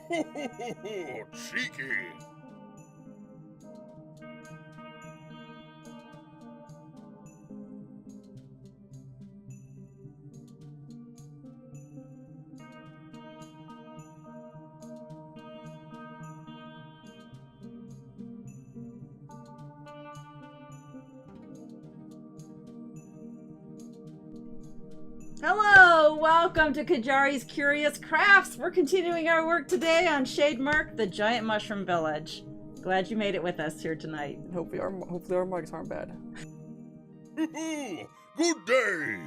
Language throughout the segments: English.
Cheeky. Hello, welcome to Qyjari's Curious Crafts. We're continuing our work today on Shademurk, the giant mushroom village. Glad you made it with us here tonight. Hopefully our mics aren't bad. Good day.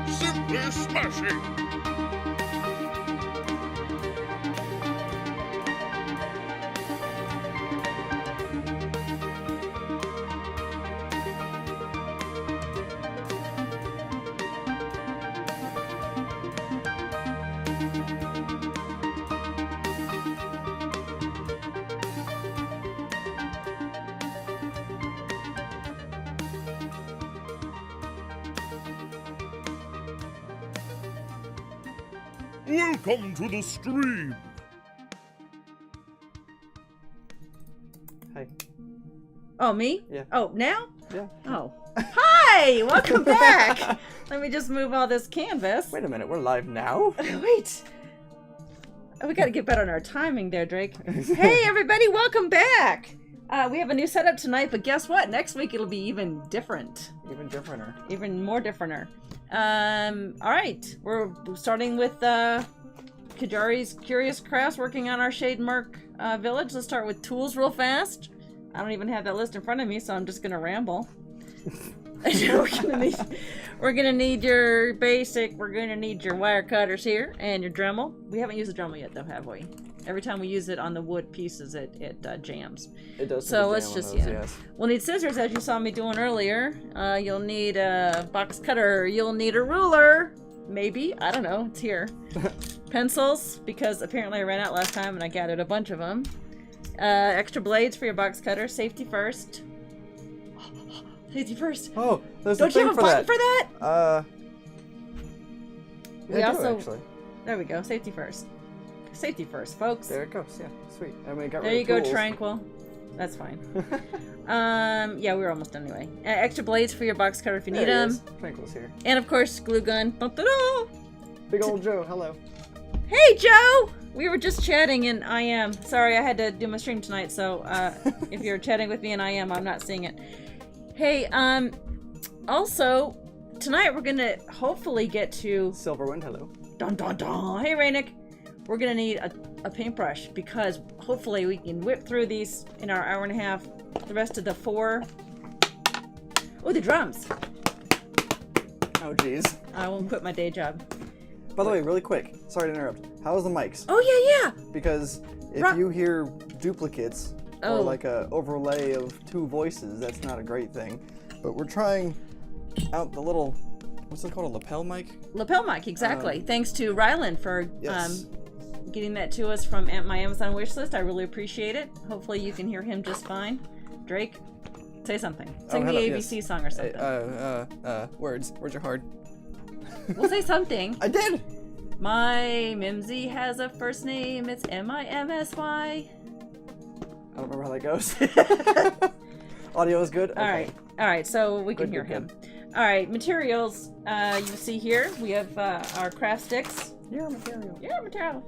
Simply smashing. Welcome to the stream. Hey. Oh, me? Yeah. Oh, now? Yeah. Oh. Hi! Welcome back! Let me just move all this canvas. Wait a minute, we're live now? Wait. Oh, we gotta get better on our timing there, Drake. Hey, everybody, welcome back! We have a new setup tonight, but guess what? Next week it'll be even different. Even differenter. Even more differenter. Alright. We're starting with Qyjari's Curious Crafts, working on our Shademurk village. Let's start with tools real fast. I don't even have that list in front of me, so I'm just gonna ramble. We're gonna need your basic, we're gonna need your wire cutters here, and your Dremel. We haven't used the Dremel yet though, have we? Every time we use it on the wood pieces, it jams. It does. So let's just, those, yes. We'll need scissors, as you saw me doing earlier. You'll need a box cutter. You'll need a ruler. Maybe. I don't know. It's here. Pencils, because apparently I ran out last time and I gathered a bunch of them. Extra blades for your box cutter. Safety first. Safety first. Oh, there's Don't you have a button for that? We also... actually. There we go. Safety first. Safety first, folks. There it goes. Yeah, sweet. I mean, got there rid you of go, tools. Tranquil. That's fine. Yeah, we're almost done anyway. Extra blades for your box cutter if you need them. Tranquil's here. And of course, glue gun. Da-da-da! Big old Joe, hello. Hey, Joe! We were just chatting in IM. Sorry, I had to do my stream tonight, so if you're chatting with me in IM, I'm not seeing it. Hey, also, tonight we're gonna hopefully get to... Silverwind, hello. Dun dun dun! Hey, Rainick! We're gonna need a paintbrush, because hopefully we can whip through these in our hour and a half. The rest of the 4... Oh, the drums! Oh, jeez. I won't quit my day job. By the way, really quick, sorry to interrupt. How's the mics? Oh, yeah! Because if you hear duplicates, or Oh. like a overlay of 2 voices, that's not a great thing. But we're trying out the little, what's it called, a lapel mic? Lapel mic, exactly. Thanks to Ryland for Yes. getting that to us from my Amazon wish list. I really appreciate it. Hopefully you can hear him just fine. Drake, say something. Sing the ABC song or something. Words. Words are hard. We'll say something. I did! My Mimsy has a first name. It's M-I-M-S-Y. I don't remember how that goes. Audio is good? Okay. Alright, so we can Good, hear good, him. good. Alright, materials. You see here, we have our craft sticks. Your material. Your material.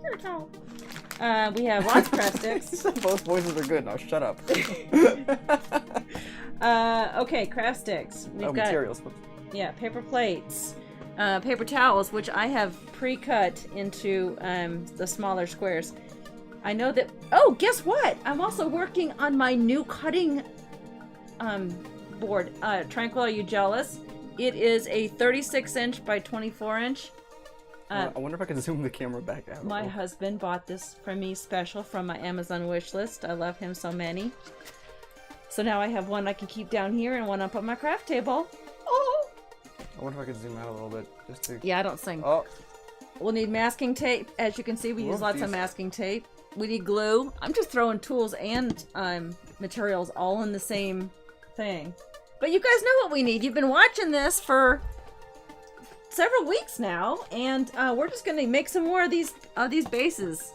We have lots of craft sticks. Both voices are good. Now shut up. Okay, craft sticks. We've got materials. yeah, paper plates, paper towels, which I have pre-cut into the smaller squares. I know that. Oh, guess what? I'm also working on my new cutting board. Tranquil, are you jealous? It is a 36-inch by 24-inch. I wonder if I can zoom the camera back out. My husband bought this for me special from my Amazon wish list. I love him so many. So now I have one I can keep down here and one up on my craft table. Oh! I wonder if I could zoom out a little bit just to. Yeah, I don't sing. Oh, We'll need masking tape. As you can see, we use lots of masking tape. We need glue. I'm just throwing tools and materials all in the same thing. But you guys know what we need. You've been watching this for several weeks now, and we're just gonna make some more of these bases.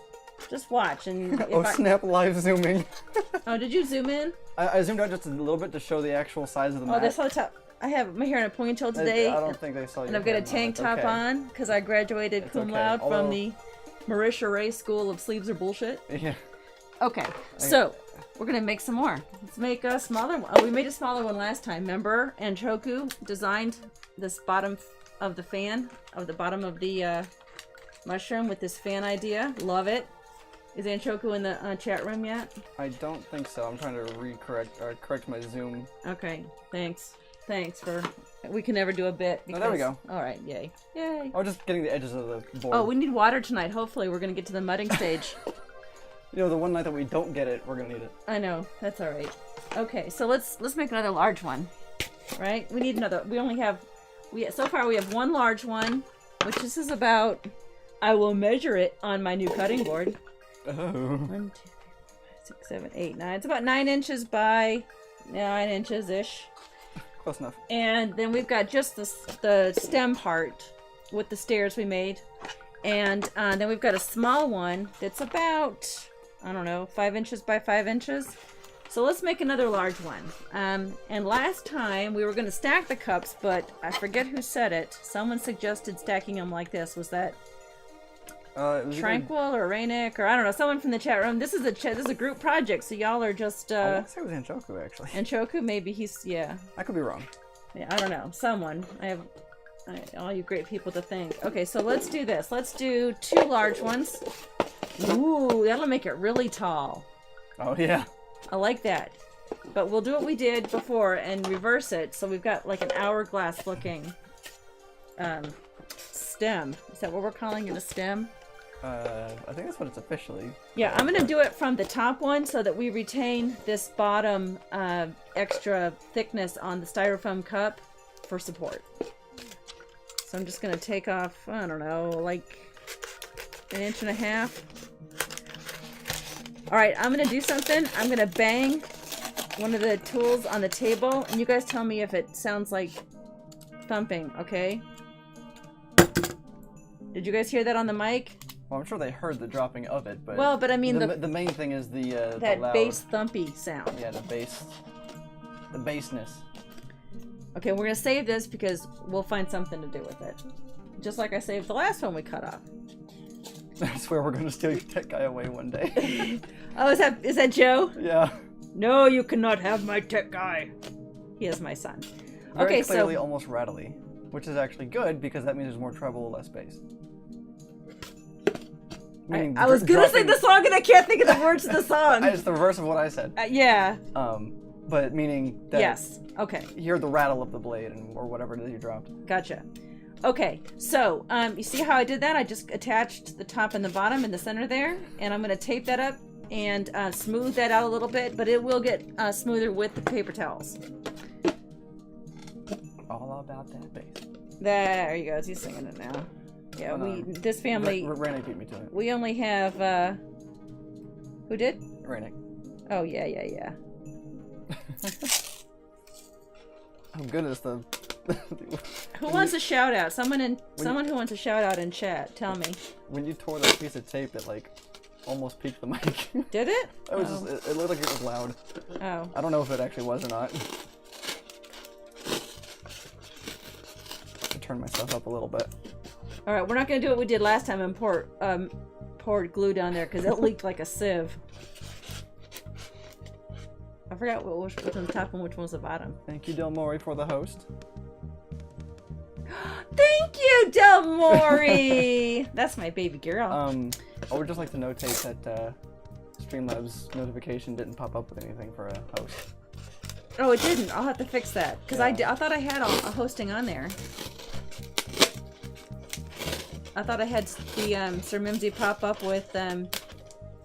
Just watch. And if snap! Live zooming. Oh, did you zoom in? I zoomed out just a little bit to show the actual size of the mat. Oh, that's on the top. I have my hair in a ponytail today. I don't think they saw you. And I've got a tank top on because I graduated cum laude from the Marisha Ray School of Sleeves Are Bullshit. Yeah. Okay, so we're gonna make some more. Let's make a smaller one. Oh, we made a smaller one last time. Remember, Anshoku designed this bottom of the fan, of the bottom of the mushroom with this fan idea. Love it. Is Anshoku in the chat room yet? I don't think so. I'm trying to correct my zoom. Okay, thanks. Thanks for. We can never do a bit. Oh, there we go. All right, yay, yay. Oh, just getting the edges of the board. Oh, we need water tonight. Hopefully, we're gonna get to the mudding stage. You know, the one night that we don't get it, we're gonna need it. I know. That's all right. Okay, so let's make another large one. Right? We need another. We only have. So far we have one large one, which this is about. I will measure it on my new cutting board. Oh. 1, 2, 3, 4, 5, 6, 7, 8, 9. It's about 9 inches by 9 inches ish. Close enough. And then we've got just the stem part with the stairs we made. And then we've got a small one that's about, I don't know, 5 inches by 5 inches. So let's make another large one. And last time we were going to stack the cups, but I forget who said it. Someone suggested stacking them like this. Was that Tranquil or Rainick, or I don't know, someone from the chat room. This is a group project, so y'all are just I want to say it was Anshoku, actually. Anshoku, maybe he's, yeah. I could be wrong. Yeah, I don't know. Someone. I have all you great people to thank. Okay, so let's do this. Let's do 2 large ones. Ooh, that'll make it really tall. Oh yeah. I like that. But we'll do what we did before and reverse it, so we've got like an hourglass looking stem. Is that what we're calling it, a stem? I think that's what it's officially. Yeah, I'm gonna do it from the top one so that we retain this bottom extra thickness on the styrofoam cup for support. So I'm just gonna take off, I don't know, like 1.5 inches. All right, I'm gonna do something. I'm gonna bang one of the tools on the table, and you guys tell me if it sounds like thumping, okay? Did you guys hear that on the mic? Well, I'm sure they heard the dropping of it, but well, but I mean the main thing is that the loud, bass thumpy sound. Yeah, the bassness. Okay, we're gonna save this because we'll find something to do with it. Just like I saved the last one we cut off. I swear we're gonna steal your tech guy away one day. Oh, is that Joe? Yeah. No, you cannot have my tech guy. He is my son. Very okay, clearly so almost rattly, which is actually good because that means there's more treble, less bass. I was gonna sing the song and I can't think of the words of the song. It's the reverse of what I said. Yeah. But meaning that yes. Okay. You hear the rattle of the blade or whatever it is you dropped. Gotcha. Okay, so you see how I did that? I just attached the top and the bottom in the center there, and I'm gonna tape that up and smooth that out a little bit, but it will get smoother with the paper towels. All about that bass. There you go. He's singing it now. Yeah, this family. Rainick beat me to it. We only have who did? Rainick. Oh yeah. I'm good as the. Who wants a shout out? Someone who wants a shout out in chat. Tell me. When you tore that piece of tape, it like almost peaked the mic. Did it? It was just, it looked like it was loud. Oh. I don't know if it actually was or not. I turned myself up a little bit. All right, we're not gonna do what we did last time and poured glue down there because it leaked like a sieve. I forgot which was on the top and which one was the bottom. Thank you, Del Mori, for the host. Thank you, Del Mori. That's my baby girl. I would just like to notate that Streamlabs notification didn't pop up with anything for a host. Oh, it didn't. I'll have to fix that because I thought I had a hosting on there. I thought I had the Sir Mimsy pop up with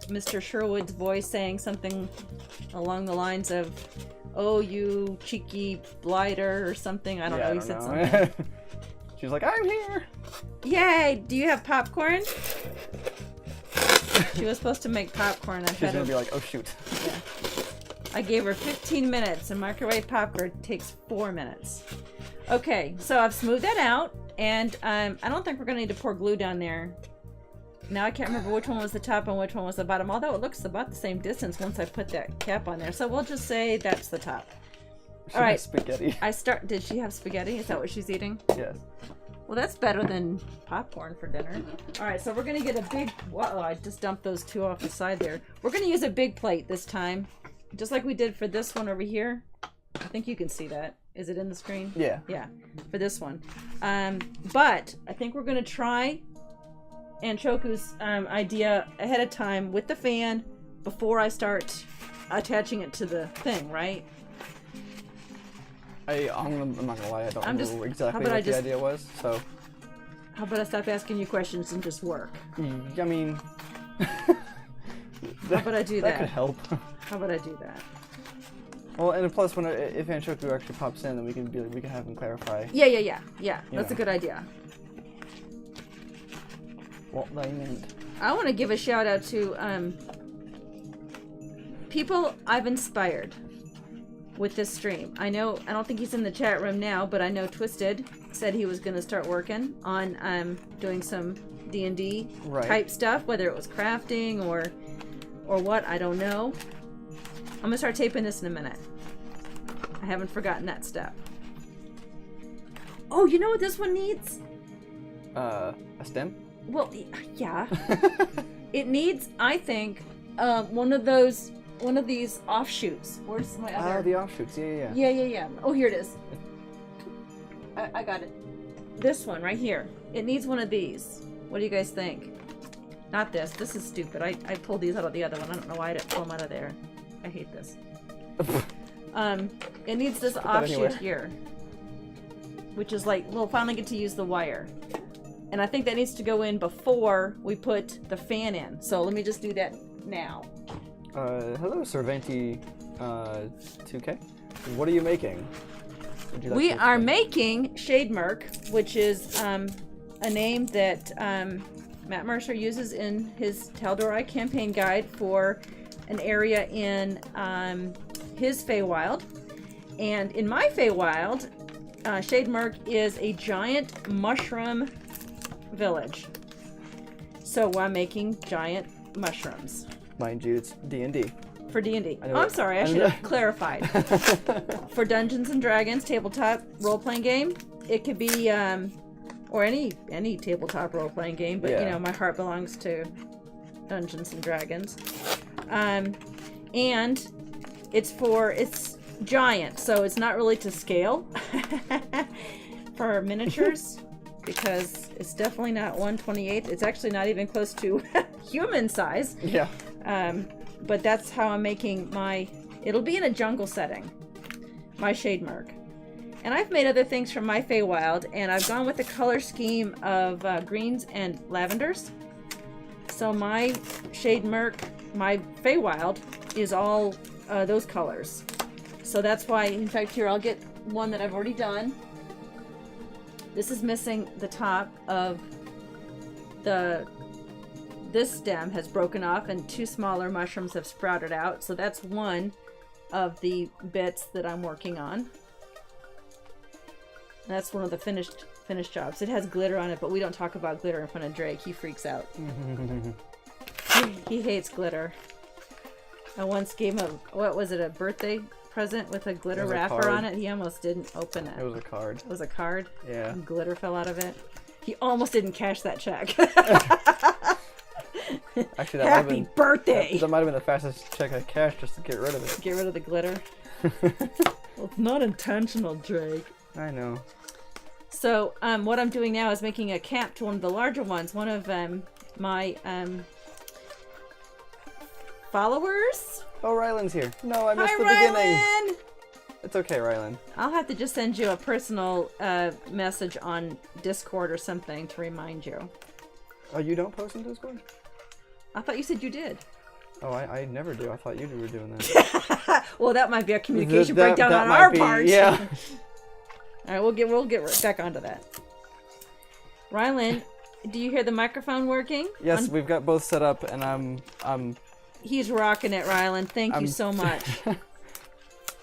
Mr. Sherwood's voice saying something along the lines of, "Oh, you cheeky blighter," or something. I don't know. He said something. She was like, "I'm here." Yay! Do you have popcorn? She was supposed to make popcorn. She's gonna be like, "Oh shoot." Yeah. I gave her 15 minutes, and microwave popcorn takes 4 minutes. Okay, so I've smoothed that out, and I don't think we're gonna need to pour glue down there. Now I can't remember which one was the top and which one was the bottom, although it looks about the same distance once I put that cap on there. So we'll just say that's the top. She All right. has spaghetti. Did she have spaghetti? Is that what she's eating? Yes. Well, that's better than popcorn for dinner. All right, so we're gonna get a big. Whoa! I just dumped those two off the side there. We're gonna use a big plate this time, just like we did for this one over here. I think you can see that. Is it in the screen? Yeah. Yeah, for this one. But I think we're gonna try Anshoku's idea ahead of time with the fan before I start attaching it to the thing, right? I'm not gonna lie, I don't know exactly what what the idea was, so... How about I stop asking you questions and just work? I mean... How about I do that? That could help. How about I do that? Well, and plus, if Anshoku actually pops in, then we can have him clarify. Yeah. That's a good idea. What they meant. I want to give a shout out to people I've inspired with this stream. I don't think he's in the chat room now, but I know Twisted said he was going to start working on doing some D&D type stuff, whether it was crafting or what, I don't know. I'm going to start taping this in a minute. I haven't forgotten that step. Oh, you know what this one needs? A stem? Well, yeah. It needs, I think, one of these offshoots. Where's my other? Oh, the offshoots. Yeah. Yeah. Oh, here it is. I got it. This one right here. It needs one of these. What do you guys think? Not this. This is stupid. I pulled these out of the other one. I don't know why I didn't pull them out of there. I hate this. It needs this offshoot here, which is like we'll finally get to use the wire. And I think that needs to go in before we put the fan in. So let me just do that now. Hello, Servanti 2K. What are you making? We are making Shademurk, which is a name that Matt Mercer uses in his Tal'Dorei campaign guide for an area in his Feywild. And in my Feywild, Shademurk is a giant mushroom village. So I'm making giant mushrooms. Mind you, it's D&D. For D&D. Oh, I'm sorry, I should have clarified. For Dungeons and Dragons tabletop role-playing game, it could be or any tabletop role-playing game, but you know, my heart belongs to Dungeons and Dragons. And it's giant, so it's not really to scale for miniatures. Because it's definitely not 1/28. It's actually not even close to human size. Yeah. But that's how I'm making my... It'll be in a jungle setting. My Shademurk. And I've made other things from my Feywild, and I've gone with the color scheme of greens and lavenders. So my Shademurk, my Feywild, is all those colors. So that's why, in fact, here, I'll get one that I've already done. This is missing the top of this stem has broken off and two smaller mushrooms have sprouted out. So that's one of the bits that I'm working on. That's one of the finished jobs. It has glitter on it, but we don't talk about glitter in front of Drake. He freaks out. He hates glitter. I once gave him a birthday present with a glitter wrapper on it. He almost didn't open it. It was a card. It was a card? Yeah. And glitter fell out of it. He almost didn't cash that check. Actually, that Happy birthday! That might have been the fastest check I cashed just to get rid of it. Get rid of the glitter. Well, it's not intentional, Drake. I know. So, what I'm doing now is making a cap to one of the larger ones. One of my followers. Oh, Ryland's here. No, I missed the Ryland! beginning. It's okay, Ryland. I'll have to just send you a personal message on Discord or something to remind you. Oh, you don't post in Discord? I thought you said you did. Oh, I never do. I thought you were doing that. Well, that might be a communication breakdown on might our be, part. Yeah. All right, we'll get right back onto that. Rylan, do you hear the microphone working? Yes, we've got both set up, and I'm. He's rocking it, Rylan. Thank you so much.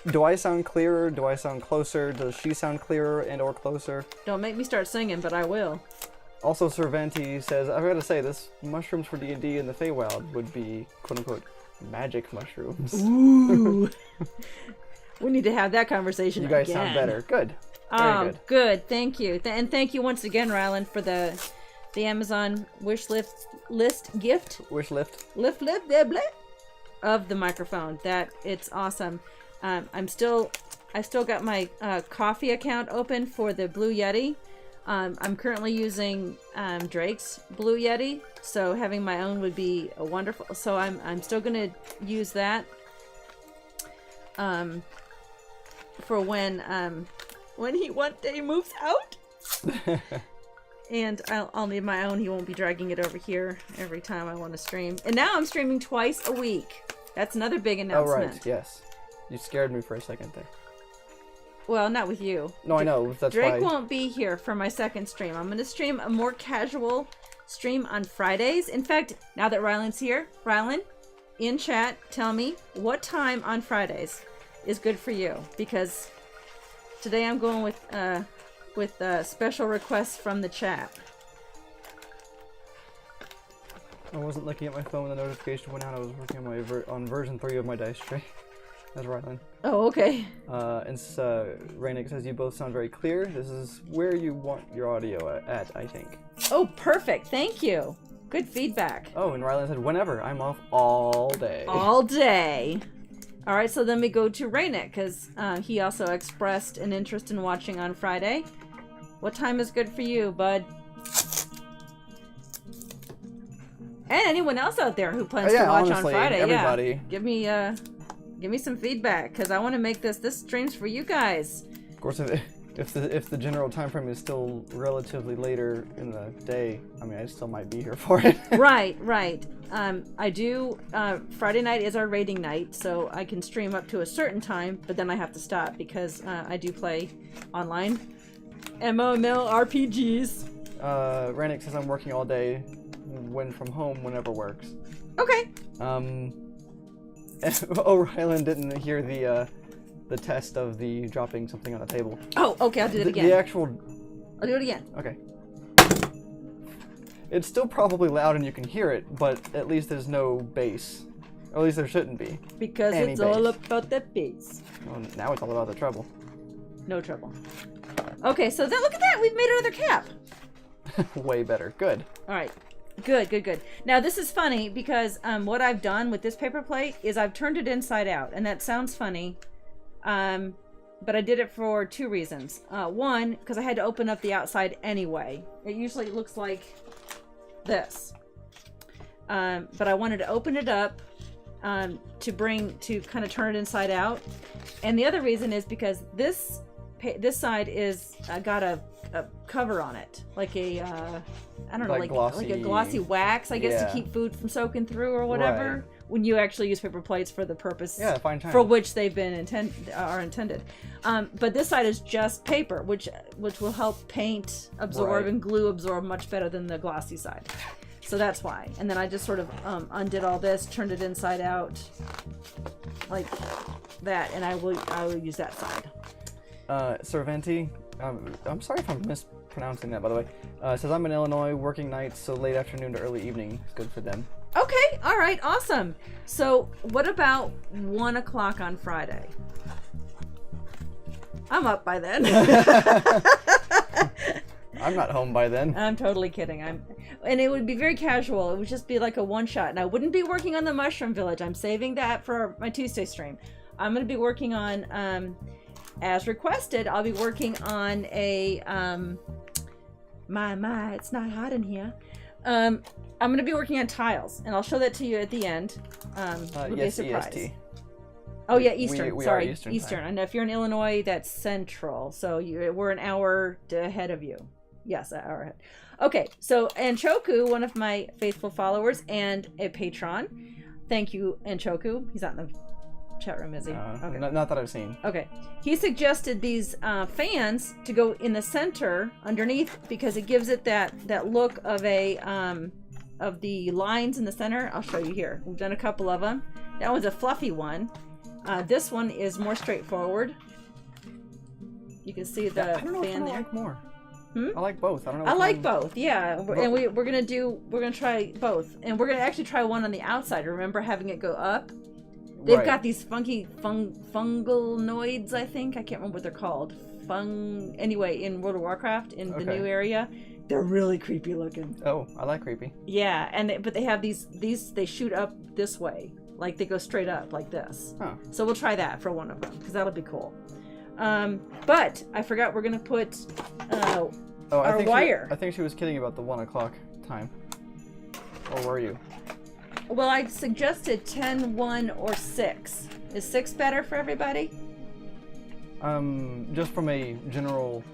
Do I sound clearer? Do I sound closer? Does she sound clearer and/or closer? Don't make me start singing, but I will. Also, Servanti says, I've got to say, this mushrooms for D&D in the Feywild would be quote-unquote magic mushrooms. Ooh. We need to have that conversation You guys again. sound better. Good. Very good. Good. Thank you. And thank you once again, Rylan, for the Amazon wish list gift. Wish lift. Lift, blah, blah, of the microphone. That it's awesome. I still got my coffee account open for the Blue Yeti. I'm currently using Drake's Blue Yeti, so having my own would be a wonderful. So I'm still gonna use that for when he one day moves out. And I'll need my own. He won't be dragging it over here every time I want to stream. And now I'm streaming twice a week. That's another big announcement. Oh right, yes. You scared me for a second there. Well, not with you. No, I know. That's Drake why. won't be here for my second stream. I'm going to stream a more casual stream on Fridays. In fact, now that Rylan's here, Rylan, in chat, tell me what time on Fridays is good for you. Because today I'm going with special requests from the chat. I wasn't looking at my phone when the notification went out. I was working on my on version 3 of my dice tray. That's Rylan. Oh, okay. And Rainik says you both sound very clear. This is where you want your audio at, I think. Oh, perfect. Thank you. Good feedback. Oh, and Rylan said, whenever. I'm off all day. All day. All right, so then we go to Rainik, because he also expressed an interest in watching on Friday. What time is good for you, bud? And anyone else out there who plans to watch honestly, on Friday. everybody. Yeah. Give me some feedback, because I want to make this stream's for you guys. Of course, if the general time frame is still relatively later in the day, I mean, I still might be here for it. Right. I do, Friday night is our raiding night, so I can stream up to a certain time, but then I have to stop, because I do play online MMO RPGs. Rannick says I'm working all day, when from home, whenever works. Okay. Rylan didn't hear the test of the dropping something on the table. Oh, okay, I'll do it again. The actual... I'll do it again. Okay. It's still probably loud and you can hear it, but at least there's no bass. Or at least there shouldn't be. Because Any it's all bass. about the bass. Well, now it's all about the treble. No trouble. Okay, so then look at that! We've made another cap! Way better. Good. Alright. Good. Now this is funny because what I've done with this paper plate is I've turned it inside out, and that sounds funny, but I did it for two reasons. One, because I had to open up the outside anyway. It usually looks like this, but I wanted to open it up to kind of turn it inside out. And the other reason is because this side is got a cover on it, like a I don't know, like a glossy wax, I guess, to keep food from soaking through or whatever. Right. When you actually use paper plates for the purpose for which they've been intended. But this side is just paper, which will help paint absorb and glue absorb much better than the glossy side. So that's why. And then I just sort of undid all this, turned it inside out like that, and I will use that side. Servanti, I'm sorry if I'm mispronouncing that, by the way. Says I'm in Illinois, working nights, so late afternoon to early evening is good for them. Okay, all right, awesome. So what about 1 o'clock on Friday? I'm up by then. I'm not home by then. I'm totally kidding. And it would be very casual. It would just be like a one-shot. And I wouldn't be working on the Mushroom Village. I'm saving that for my Tuesday stream. I'm going to be working on, as requested, I'll be working on a, it's not hot in here. I'm going to be working on tiles, and I'll show that to you at the end. It'll be a surprise. EST. Oh yeah, Eastern. We Sorry, are Eastern. And if you're in Illinois, that's Central. So we're an hour ahead of you. Yes, an hour ahead. Okay, so Anchoku, one of my faithful followers and a patron. Thank you, Anchoku. He's not in the chat room is he? Okay. Not that I've seen. Okay. He suggested these fans to go in the center underneath because it gives it that look of a of the lines in the center. I'll show you here. We've done a couple of them. That one's a fluffy one. This one is more straightforward. You can see the I don't know fan which one there. I like more. Hmm? I like both. I don't know. I which like one... both, yeah. And we're gonna try both, and we're gonna actually try one on the outside. Remember having it go up? They've got these funky fungal noids. I think I can't remember what they're called. Anyway, in World of Warcraft in the new area, they're really creepy looking. Oh, I like creepy. Yeah, but they have these they shoot up this way, like they go straight up like this. Huh. So we'll try that for one of them because that'll be cool. But I forgot we're gonna put our wire. I think she was kidding about the 1 o'clock time. Or were you? Well, I suggested 10, 1, or 6. Is 6 better for everybody? Just from a general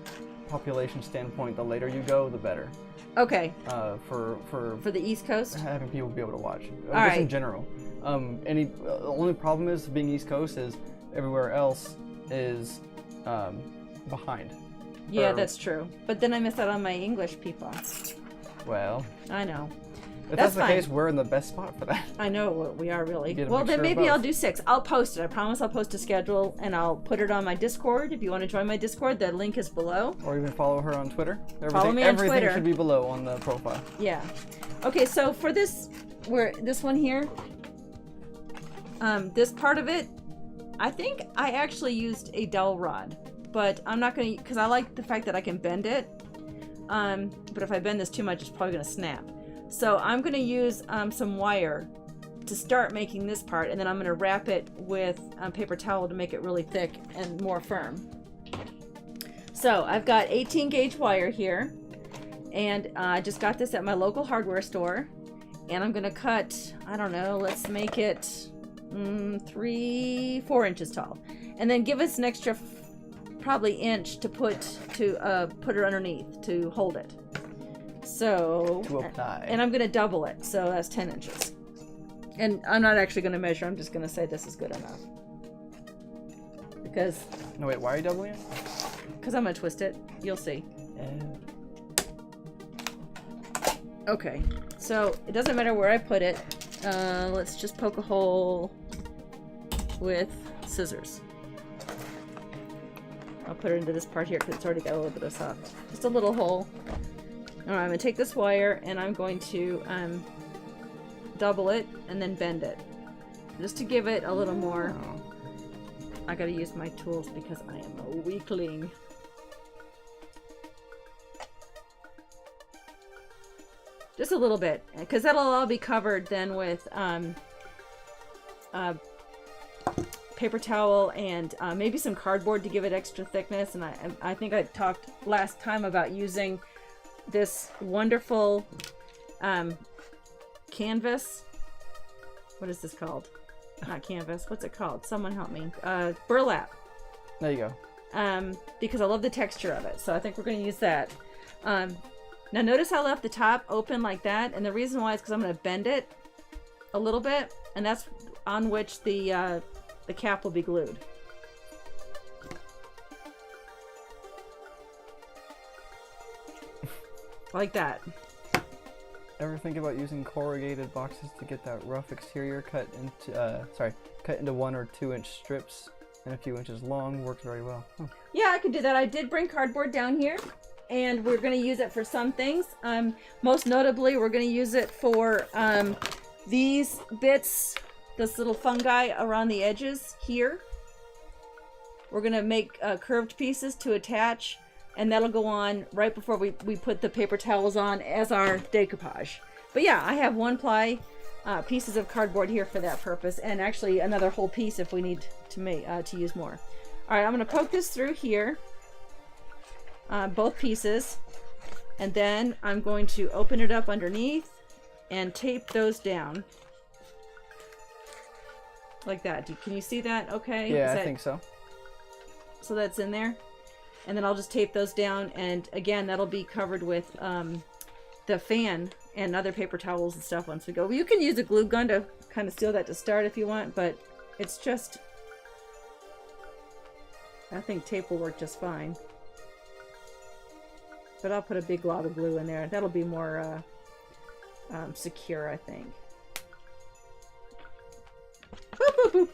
population standpoint, the later you go, the better. Okay. For the East Coast? having people be able to watch. All just right. in general. The only problem is being East Coast is everywhere else is behind. Yeah, that's true. But then I miss out on my English people. Well, I know. if that's the fine. case, we're in the best spot for that. I know we are really. Get a Well, then mixture of maybe I'll both. do 6. I'll post it. I promise I'll post a schedule and I'll put it on my Discord. If you want to join my Discord, the link is below. Or even follow her on Twitter. Follow me on everything Twitter. should be below on the profile. Yeah. Okay, so for this one here, this part of it, I think I actually used a dowel rod, but I'm not gonna, because I like the fact that I can bend it. But if I bend this too much, it's probably gonna snap. So I'm gonna use some wire to start making this part, and then I'm gonna wrap it with paper towel to make it really thick and more firm. So I've got 18 gauge wire here, and I just got this at my local hardware store, and I'm gonna cut, I don't know, let's make it 4 inches tall, and then give us an extra probably inch to put it underneath to hold it. So To apply. and I'm gonna double it, so that's 10 inches. And I'm not actually gonna measure, I'm just gonna say this is good enough. Because No, wait, why are you doubling it? I'm gonna twist it. You'll see. Okay, so it doesn't matter where I put it. Let's just poke a hole with scissors. I'll put it into this part here because it's already got a little bit of soft. Just a little hole. Alright, I'm going to take this wire and I'm going to double it and then bend it. Just to give it a little more. Oh. I gotta use my tools because I am a weakling. Just a little bit, because that'll all be covered then with paper towel and maybe some cardboard to give it extra thickness. And I think I talked last time about using this wonderful canvas. What is this called? Not canvas. What's it called? Someone help me. Burlap. There you go. Because I love the texture of it. So I think we're going to use that. Now notice I left the top open like that, and the reason why is because I'm going to bend it a little bit, and that's on which the cap will be glued. Like that. Ever think about using corrugated boxes to get that rough exterior cut into 1 or 2 inch strips and a few inches long? Works very well. Huh. Yeah, I could do that. I did bring cardboard down here, and we're going to use it for some things. Most notably, we're going to use it for these bits, this little fungi around the edges here. We're going to make curved pieces to attach, and that'll go on right before we put the paper towels on as our decoupage. But yeah, I have 1-ply pieces of cardboard here for that purpose, and actually another whole piece if we need to use more. All right, I'm going to poke this through here. Both pieces, and then I'm going to open it up underneath and tape those down like that. Can you see that? Okay. Yeah, I think so. So that's in there, and then I'll just tape those down, and again that'll be covered with the fan and other paper towels and stuff once we go. You can use a glue gun to kind of seal that to start if you want, but it's just I think tape will work just fine. But I'll put a big glob of glue in there. That'll be more secure, I think. Boop, boop, boop.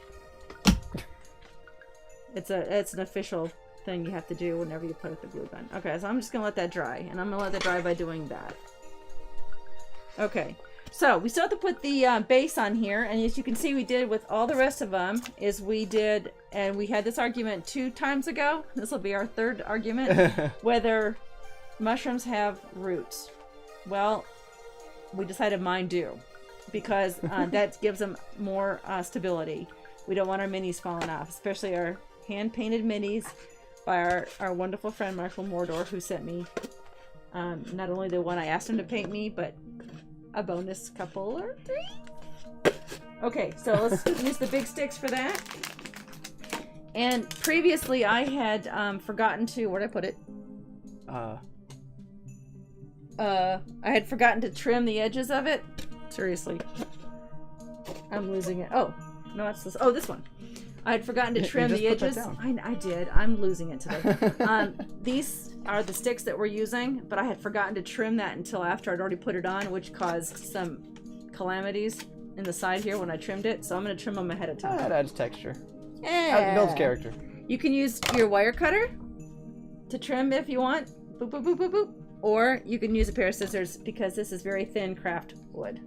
It's an official thing you have to do whenever you put up the glue gun. Okay, so I'm just gonna let that dry, and I'm gonna let that dry by doing that. Okay, so we still have to put the base on here, and as you can see, we did with all the rest of them is we did, and we had this argument 2 times ago. This will be our 3rd argument, whether mushrooms have roots. Well, we decided mine do, because that gives them more stability. We don't want our minis falling off, especially our hand-painted minis by our wonderful friend Marshall Mordor, who sent me not only the one I asked him to paint me, but a bonus couple or 3. Okay, so let's use the big sticks for that. And previously I had forgotten to, where'd I put it? I had forgotten to trim the edges of it. Seriously. I'm losing it. Oh, no, that's this. Oh, this one. I had forgotten to trim the edges. I did. I'm losing it today. These are the sticks that we're using, but I had forgotten to trim that until after I'd already put it on, which caused some calamities in the side here when I trimmed it. So I'm going to trim them ahead of time. That adds texture. Yeah. It builds character. You can use your wire cutter to trim if you want. Boop, boop, boop, boop, boop. Or you can use a pair of scissors because this is very thin craft wood.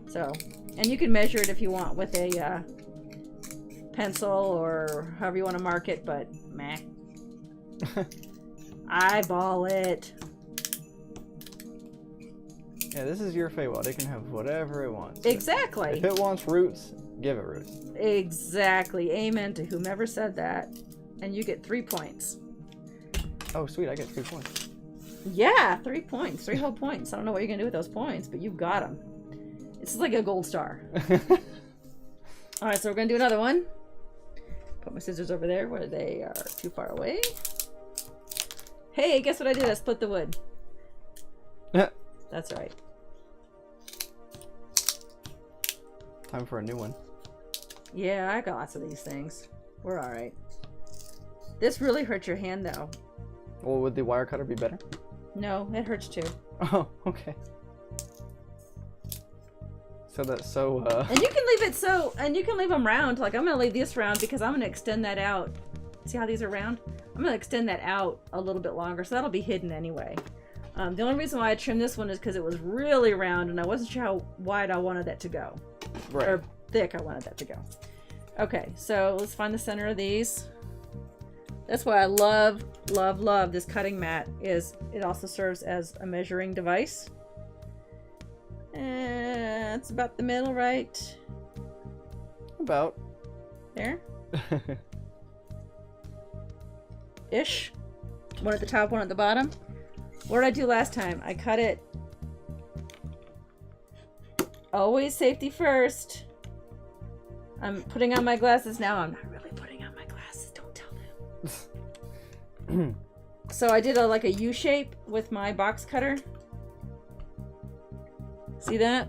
So, and you can measure it if you want with a pencil or however you want to mark it, but meh. Eyeball it. Yeah, this is your Feywild. It can have whatever it wants. Exactly. If it wants roots, give it roots. Exactly. Amen to whomever said that. And you get 3 points. Oh, sweet. I get 3 points. Yeah, 3 points. 3 whole points. I don't know what you're going to do with those points, but you got them. It's like a gold star. Alright, so we're going to do another one. Put my scissors over there where they are too far away. Hey, guess what I did? I split the wood. That's right. Time for a new one. Yeah, I got lots of these things. We're alright. This really hurts your hand, though. Well, would the wire cutter be better? No, it hurts too. Oh, okay. So that's so, And you can leave it so, and you can leave them round. Like, I'm going to leave this round because I'm going to extend that out. See how these are round? I'm going to extend that out a little bit longer, so that'll be hidden anyway. The only reason why I trimmed this one is because it was really round, and I wasn't sure how wide I wanted that to go. Right. Or thick I wanted that to go. Okay, so let's find the center of these. That's why I love, love, love this cutting mat. Is it also serves as a measuring device. And it's about the middle, right? About. There? Ish. One at the top, one at the bottom. What did I do last time? I cut it. Always safety first. I'm putting on my glasses now. I'm not really putting on my glasses. Don't tell them. So I did like a U shape with my box cutter. See that?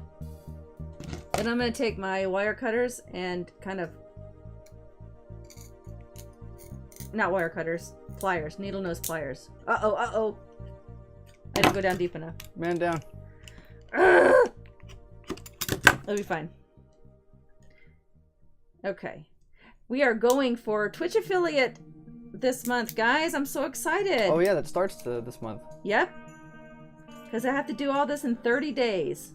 Then I'm going to take my wire cutters and kind of... Not wire cutters. Pliers. Needle nose pliers. Uh-oh, uh-oh. I didn't go down deep enough. Man down. It'll be fine. Okay. We are going for Twitch affiliate this month, guys. I'm so excited. Oh yeah, that starts this month. Yep. Because I have to do all this in 30 days.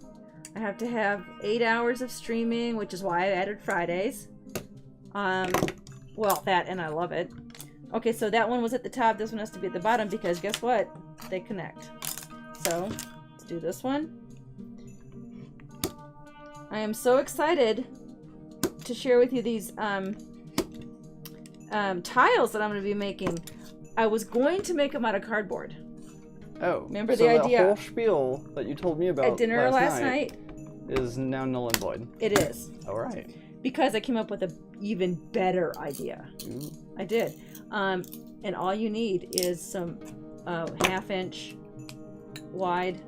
I have to have 8 hours of streaming, which is why I added Fridays. Well, that, and I love it. Okay, so that one was at the top. This one has to be at the bottom because guess what? They connect. So, let's do this one. I am so excited to share with you these tiles that I'm going to be making. I was going to make them out of cardboard. Oh, remember so the idea? That whole spiel that you told me about at dinner last night is now null and void. It is. All right. Because I came up with an even better idea. Ooh. I did. And all you need is some 1/2 inch wide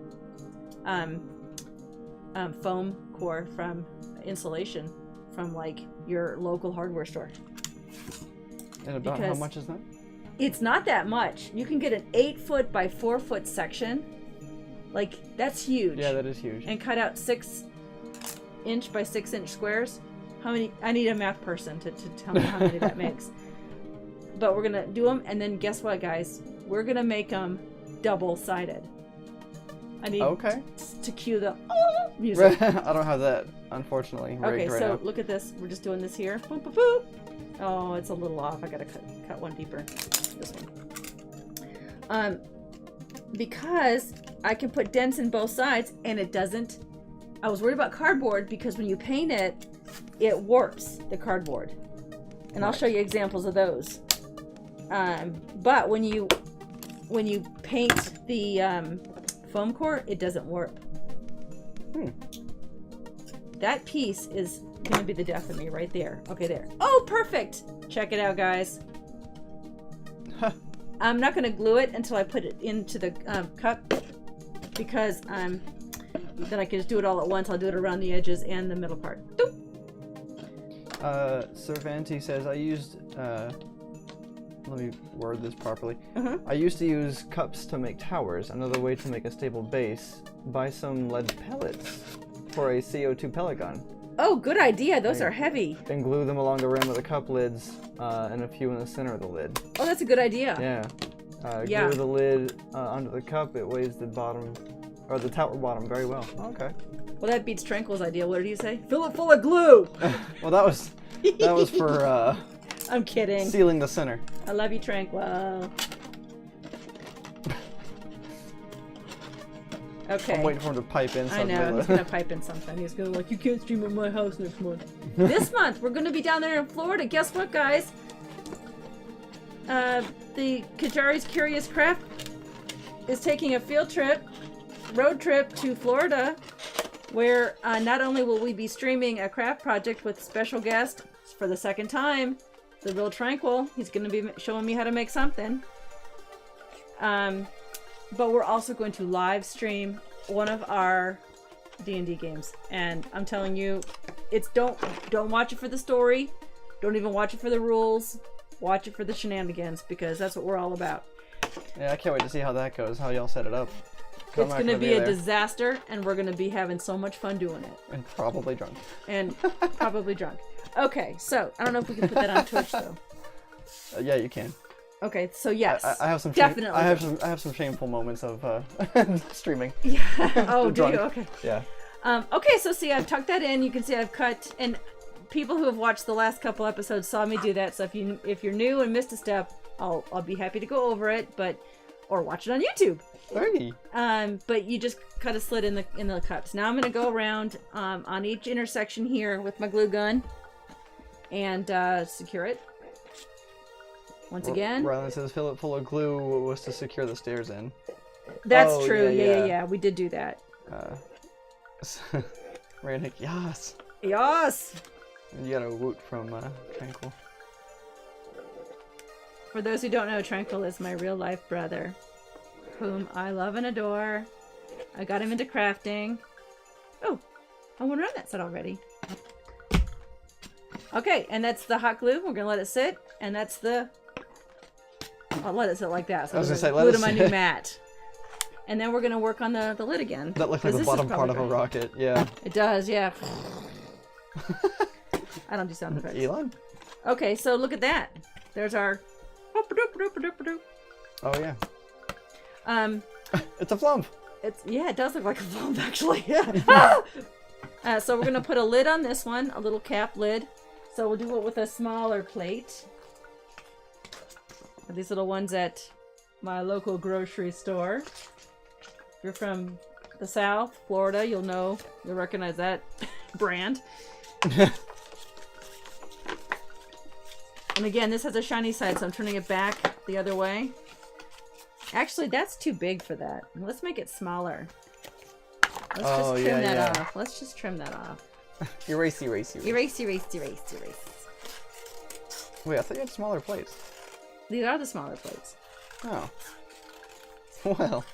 foam core from insulation from like your local hardware store. And about how much is that? It's not that much. You can get an 8-foot by 4-foot section. Like, that's huge. Yeah, that is huge. And cut out 6-inch by 6-inch squares. How many? I need a math person to tell me how many that makes. But we're gonna do them, and then guess what, guys? We're gonna make them double-sided. I need to cue the music. I don't have that, unfortunately. Okay, right so now. look at this. We're just doing this here. Boop, boop, boop. Oh, it's a little off. I gotta cut one deeper. This one. Because I can put dents in both sides, and it doesn't. I was worried about cardboard because when you paint it, it warps the cardboard, and I'll show you examples of those. But when you paint the foam core, it doesn't warp. That piece is gonna be the death of me right there. Okay, there. Oh, perfect! Check it out, guys. I'm not gonna glue it until I put it into the cup, because then I can just do it all at once. I'll do it around the edges and the middle part. Doop. Cervanti says, I used, let me word this properly. I used to use cups to make towers. Another way to make a stable base, buy some lead pellets for a CO2 pellet gun. Oh, good idea. Those are heavy. And glue them along the rim of the cup lids, and a few in the center of the lid. Oh, that's a good idea. Yeah. Yeah. Glue the lid under the cup. It weighs the bottom, or the tower bottom very well. Okay. Well, that beats Tranquil's idea. What did you say? Fill it full of glue. Well, that was for I'm kidding. sealing the center. I love you, Tranquil. Okay. I'm waiting for him to pipe in. I know, he's gonna pipe in sometime. He's gonna like, you can't stream at my house next month. This month, we're gonna be down there in Florida. Guess what, guys? The Qyjari's Curious Craft is taking a road trip to Florida, where not only will we be streaming a craft project with special guest for the second time, the real Tranquil. He's gonna be showing me how to make something. But we're also going to live stream one of our D&D games, and I'm telling you, it's don't watch it for the story, don't even watch it for the rules, watch it for the shenanigans, because that's what we're all about. Yeah, I can't wait to see how that goes, how y'all set it up. It's going to be a disaster, and we're going to be having so much fun doing it. And probably drunk. Okay, so I don't know if we can put that on Twitch though. Yeah, you can. Okay, so yes, I have some definitely. I have some shameful moments of streaming. Yeah. Oh, do drunk. you? Okay. Yeah. Okay, so see, I've tucked that in. You can see I've cut, and people who have watched the last couple episodes saw me do that. So if you're new and missed a step, I'll be happy to go over it, or watch it on YouTube. Hey. But you just cut a slit in the cups. Now I'm gonna go around on each intersection here with my glue gun and secure it. Once again. Rylan says fill it full of glue was to secure the stairs in. That's true. Yeah. We did do that. Rannick, yes. Yes. And you got a woot from Tranquil. For those who don't know, Tranquil is my real life brother, whom I love and adore. I got him into crafting. Oh, I went around that set already. Okay, and that's the hot glue. We're gonna let it sit, and that's the. I'll let it sit like that. So I was gonna say, glue to my new mat. And then we're gonna work on the lid again. That looks like the bottom part of a rocket. Yeah. It does. Yeah. I don't do sound effects. Elon. Okay, so look at that. There's our. Oh yeah. It's a flump. It does look like a flump actually. Yeah. So we're gonna put a lid on this one, a little cap lid. So we'll do it with a smaller plate. These little ones at my local grocery store. If you're from the South, Florida, you'll recognize that brand. And again, this has a shiny side, so I'm turning it back the other way. Actually, that's too big for that. Let's make it smaller. Let's just trim that off. Let's just trim that off. Erase. Erase. Wait, I thought you had smaller plates. These are the smaller plates. Oh. Well.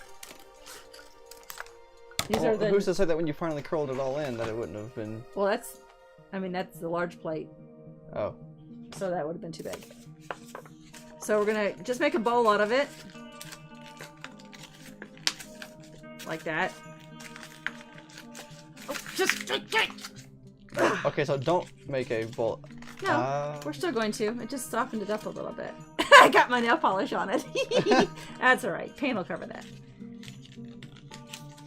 These are the. Who's to say that when you finally curled it all in that it wouldn't have been? Well, that's the large plate. Oh. So that would have been too big. So we're gonna just make a bowl out of it. Like that. Oh, just Okay, so don't make a bowl. No, we're still going to. It just softened it up a little bit. I got my nail polish on it. That's alright. Paint will cover that.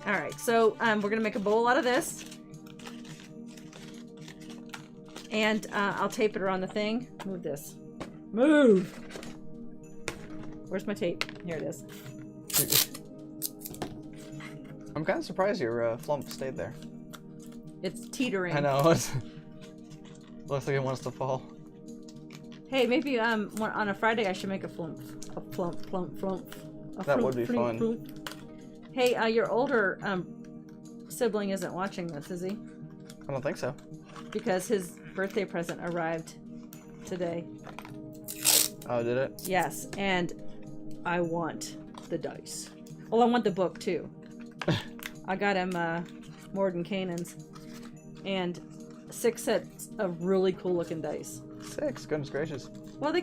Alright, so we're going to make a bowl out of this. And I'll tape it around the thing. Move this. Move! Where's my tape? Here it is. I'm kind of surprised your flump stayed there. It's teetering. I know. Looks like it wants to fall. Hey, maybe on a Friday I should make a flump. A flump. That would be fun. Flump. Hey, your older sibling isn't watching this, is he? I don't think so. Because his birthday present arrived today. Oh, did it? Yes, and I want the dice. Well, I want the book too. I got him Mordenkainen's and 6 sets of really cool looking dice. 6? Goodness gracious. Well, they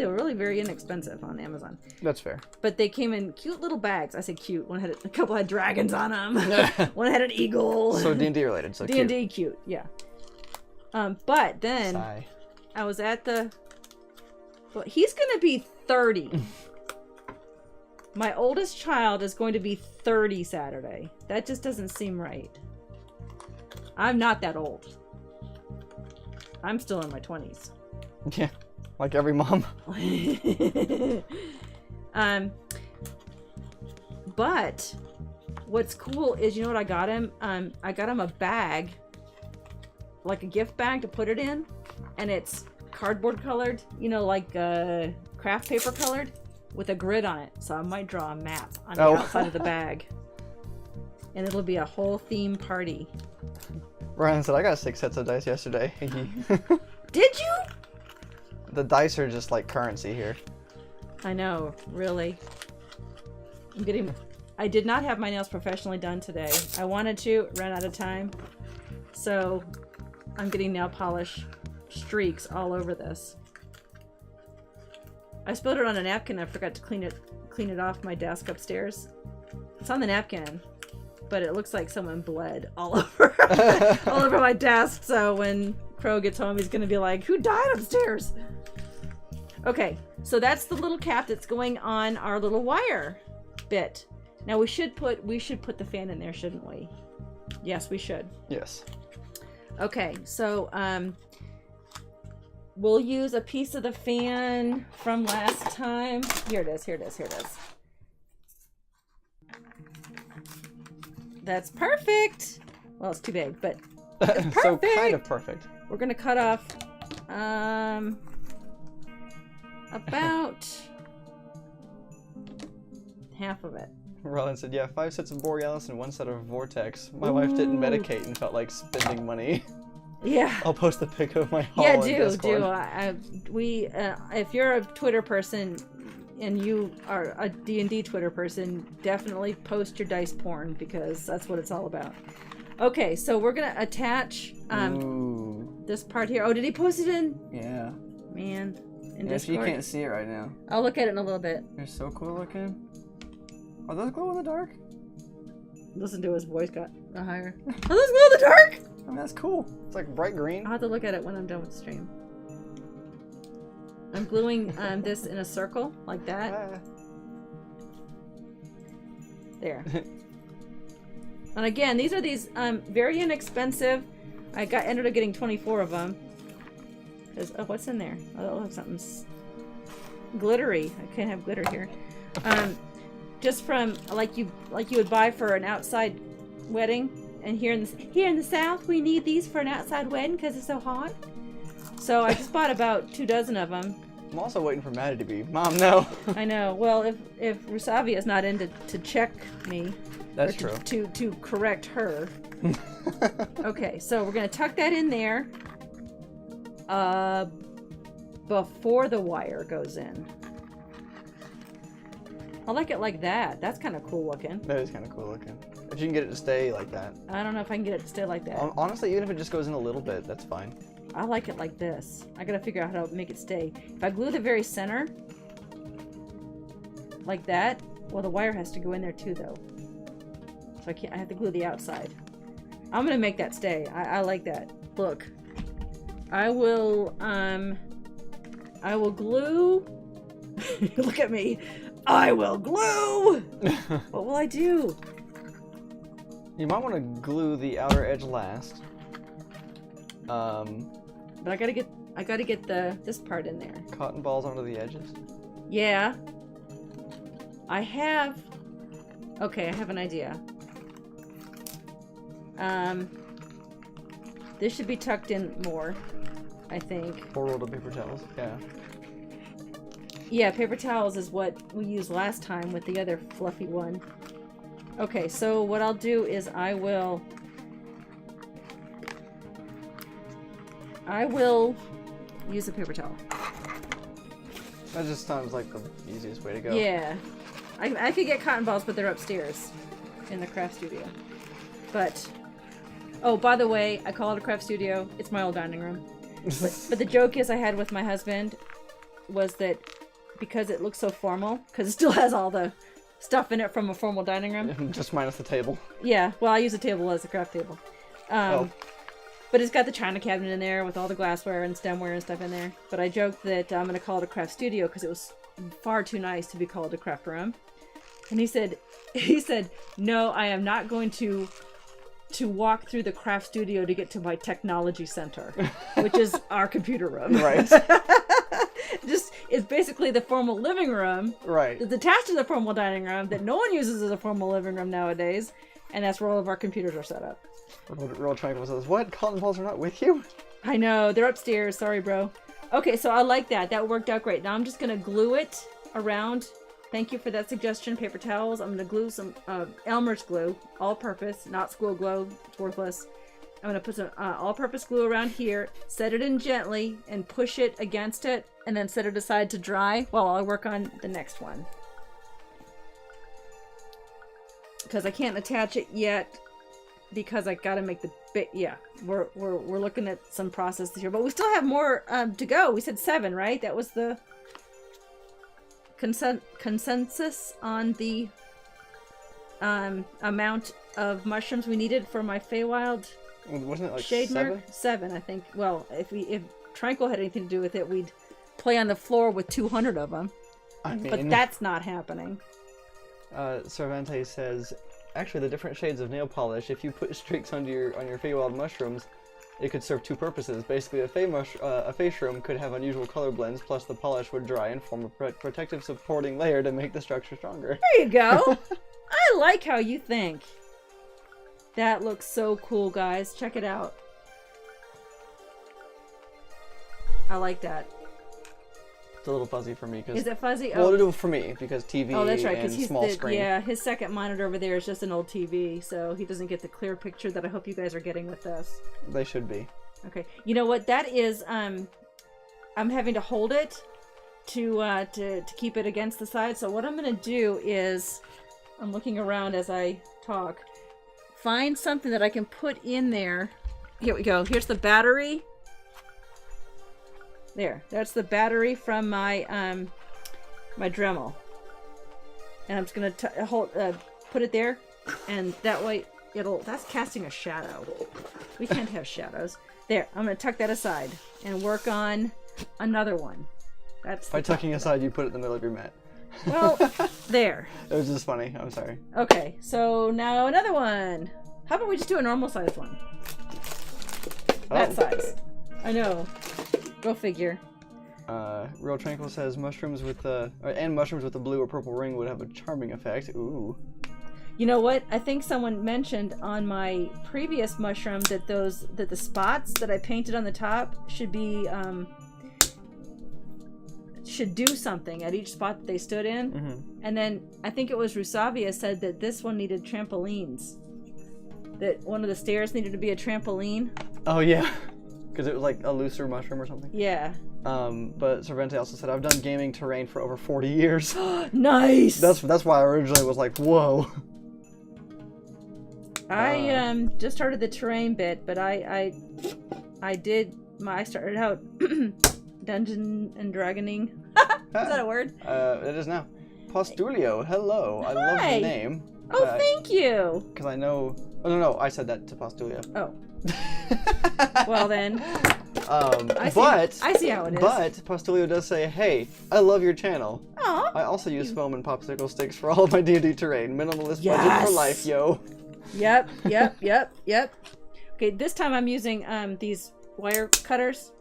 were really very inexpensive on Amazon. That's fair. But they came in cute little bags. I say cute. A couple had dragons on them. One had an eagle. So D&D related. So D&D cute. Yeah. But then Sigh. I was at the. Well, he's gonna be 30. My oldest child is going to be 30 Saturday. That just doesn't seem right. I'm not that old. I'm still in my 20s. Yeah, like every mom. But what's cool is, you know what I got him? I got him a bag, like a gift bag to put it in, and it's cardboard colored, you know, like craft paper colored, with a grid on it. So I might draw a map on the outside of the bag, and it'll be a whole theme party. Ryan said, I got 6 sets of dice yesterday. Did you? The dice are just like currency here. I know, really. I did not have my nails professionally done today. I wanted to, ran out of time. So I'm getting nail polish streaks all over this. I spilled it on a napkin. I forgot to clean it off my desk upstairs. It's on the napkin, but it looks like someone bled all over all over my desk. So when Crow gets home, he's gonna be like, "Who died upstairs?" Okay, so that's the little cap that's going on our little wire bit. Now we should put the fan in there, shouldn't we? Yes, we should. Yes. Okay, so we'll use a piece of the fan from last time. Here it is. That's perfect. Well, it's too big, but it's perfect. So kind of perfect. We're gonna cut off about half of it. Roland said, yeah, 5 sets of Borealis and 1 set of Vortex. My wife didn't medicate and felt like spending money. Yeah. I'll post a pic of my haul Yeah, on Discord. If you're a Twitter person and you are a D&D Twitter person, definitely post your dice porn, because that's what it's all about. Okay, so we're gonna attach this part here. Oh, did he post it in? Yeah. Man, in Yeah, Discord. you can't see it right now. I'll look at it in a little bit. You're so cool looking. Are those glow in the dark? Listen to his voice got higher. Are those glow in the dark? I mean, that's cool. It's like bright green. I'll have to look at it when I'm done with the stream. I'm gluing this in a circle like that. There. And again, these are very inexpensive. I ended up getting 24 of them. Oh, what's in there? Oh, something glittery. I can't have glitter here. Just from like you would buy for an outside wedding. And here in the South, we need these for an outside wedding because it's so hot. So I just bought about 2 dozen of them. I'm also waiting for Maddie to be. Mom, no. I know. Well, if Rusavia is not in to check me, that's true. To correct her. Okay, so we're gonna tuck that in there. Before the wire goes in. I like it like that. That's kind of cool looking. That is kind of cool looking. If you can get it to stay like that. I don't know if I can get it to stay like that. Honestly, even if it just goes in a little bit, that's fine. I like it like this. I gotta figure out how to make it stay. If I glue the very center, like that. Well, the wire has to go in there too, though. So I have to glue the outside. I'm gonna make that stay. I like that. Look. I will glue. Look at me. I will glue! What will I do? You might want to glue the outer edge last. But I gotta get this part in there. Cotton balls onto the edges. Yeah. I have an idea. This should be tucked in more, I think. Or rolled up paper towels, yeah. Yeah, paper towels is what we used last time with the other fluffy one. Okay, so what I'll do is I will use a paper towel. That just sounds like the easiest way to go. Yeah. I could get cotton balls, but they're upstairs in the craft studio. But, oh, by the way, I call it a craft studio. It's my old dining room. But the joke is I had with my husband was that because it looks so formal, because it still has all the stuff in it from a formal dining room. Just minus the table. Yeah, well, I use a table as a craft table. But it's got the china cabinet in there with all the glassware and stemware and stuff in there. But I joked that I'm going to call it a craft studio because it was far too nice to be called a craft room. And he said, no, I am not going to walk through the craft studio to get to my technology center, which is our computer room. Right. It's basically the formal living room. Right. It's attached to the formal dining room that no one uses as a formal living room nowadays. And that's where all of our computers are set up. Real Tranquil says, what? Cotton balls are not with you? I know, they're upstairs. Sorry, bro. Okay, so I like that. That worked out great. Now I'm just going to glue it around. Thank you for that suggestion, paper towels. I'm going to glue some Elmer's glue, all-purpose, not school glue. It's worthless. I'm going to put some all-purpose glue around here, set it in gently, and push it against it, and then set it aside to dry while I work on the next one. Because I can't attach it yet, because I got to make the bit. Yeah, we're looking at some processes here, but we still have more to go. We said 7, right? That was the consensus on the amount of mushrooms we needed for my Feywild. Wasn't it like Shademurk? 7, I think. Well, if Tranquil had anything to do with it, we'd play on the floor with 200 of them. I mean, but that's not happening. Cervantes says, actually, the different shades of nail polish, if you put streaks on your Feywild mushrooms, it could serve 2 purposes. Basically, a Fey shroom could have unusual color blends, plus the polish would dry and form a protective supporting layer to make the structure stronger. There you go! I like how you think. That looks so cool, guys. Check it out. I like that. It's a little fuzzy for me. Is it fuzzy? Well, it'll do for me, because TV that's right, and he's small screen. Yeah, his second monitor over there is just an old TV, so he doesn't get the clear picture that I hope you guys are getting with this. They should be. Okay. You know what? That is, I'm having to hold it to keep it against the side, so what I'm going to do is, I'm looking around as I talk, find something that I can put in there. Here we go. Here's the battery. There, that's the battery from my my Dremel, and I'm just gonna put it there, and that way that's casting a shadow. We can't have shadows. There, I'm gonna tuck that aside and work on another one. That's by tucking aside, you put it in the middle of your mat. Well, there. It was just funny. I'm sorry. Okay, so now another one. How about we just do a normal size one? That size. I know. Go figure. Real Tranquil says mushrooms with the blue or purple ring would have a charming effect. Ooh. You know what? I think someone mentioned on my previous mushroom that the spots that I painted on the top should be should do something at each spot that they stood in. Mm-hmm. And then I think it was Rusavia said that this one needed trampolines. That one of the stairs needed to be a trampoline. Oh yeah. Because it was like a looser mushroom or something. Yeah. But Cervantes also said, I've done gaming terrain for over 40 years. Nice! That's why I originally was like, whoa. I just started the terrain bit, but I started out Dungeon and Dragoning. Is that a word? It is now. Postulio, hello. I love Hi. the name. Oh, thank you. Because I know... Oh, no, I said that to Postulio. Oh. Well then. I see how it is. But Postulio does say, hey, I love your channel. Aw. I also use foam and popsicle sticks for all of my D&D terrain. Minimalist budget Yes. for life, yo. Yep. Okay, this time I'm using these wire cutters.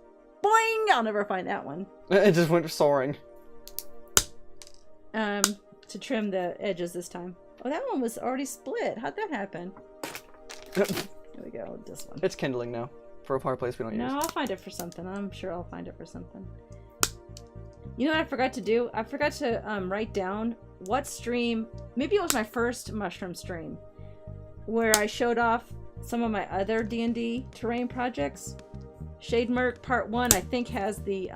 Boing! I'll never find that one. It just went soaring. To trim the edges this time. Oh, that one was already split. How'd that happen? There we go. This one. It's kindling now. For a fireplace we don't use. No, I'll find it for something. I'm sure I'll find it for something. You know what I forgot to do? I forgot to write down what stream. Maybe it was my first mushroom stream, where I showed off some of my other D&D terrain projects. Shademurk Part 1, I think, has the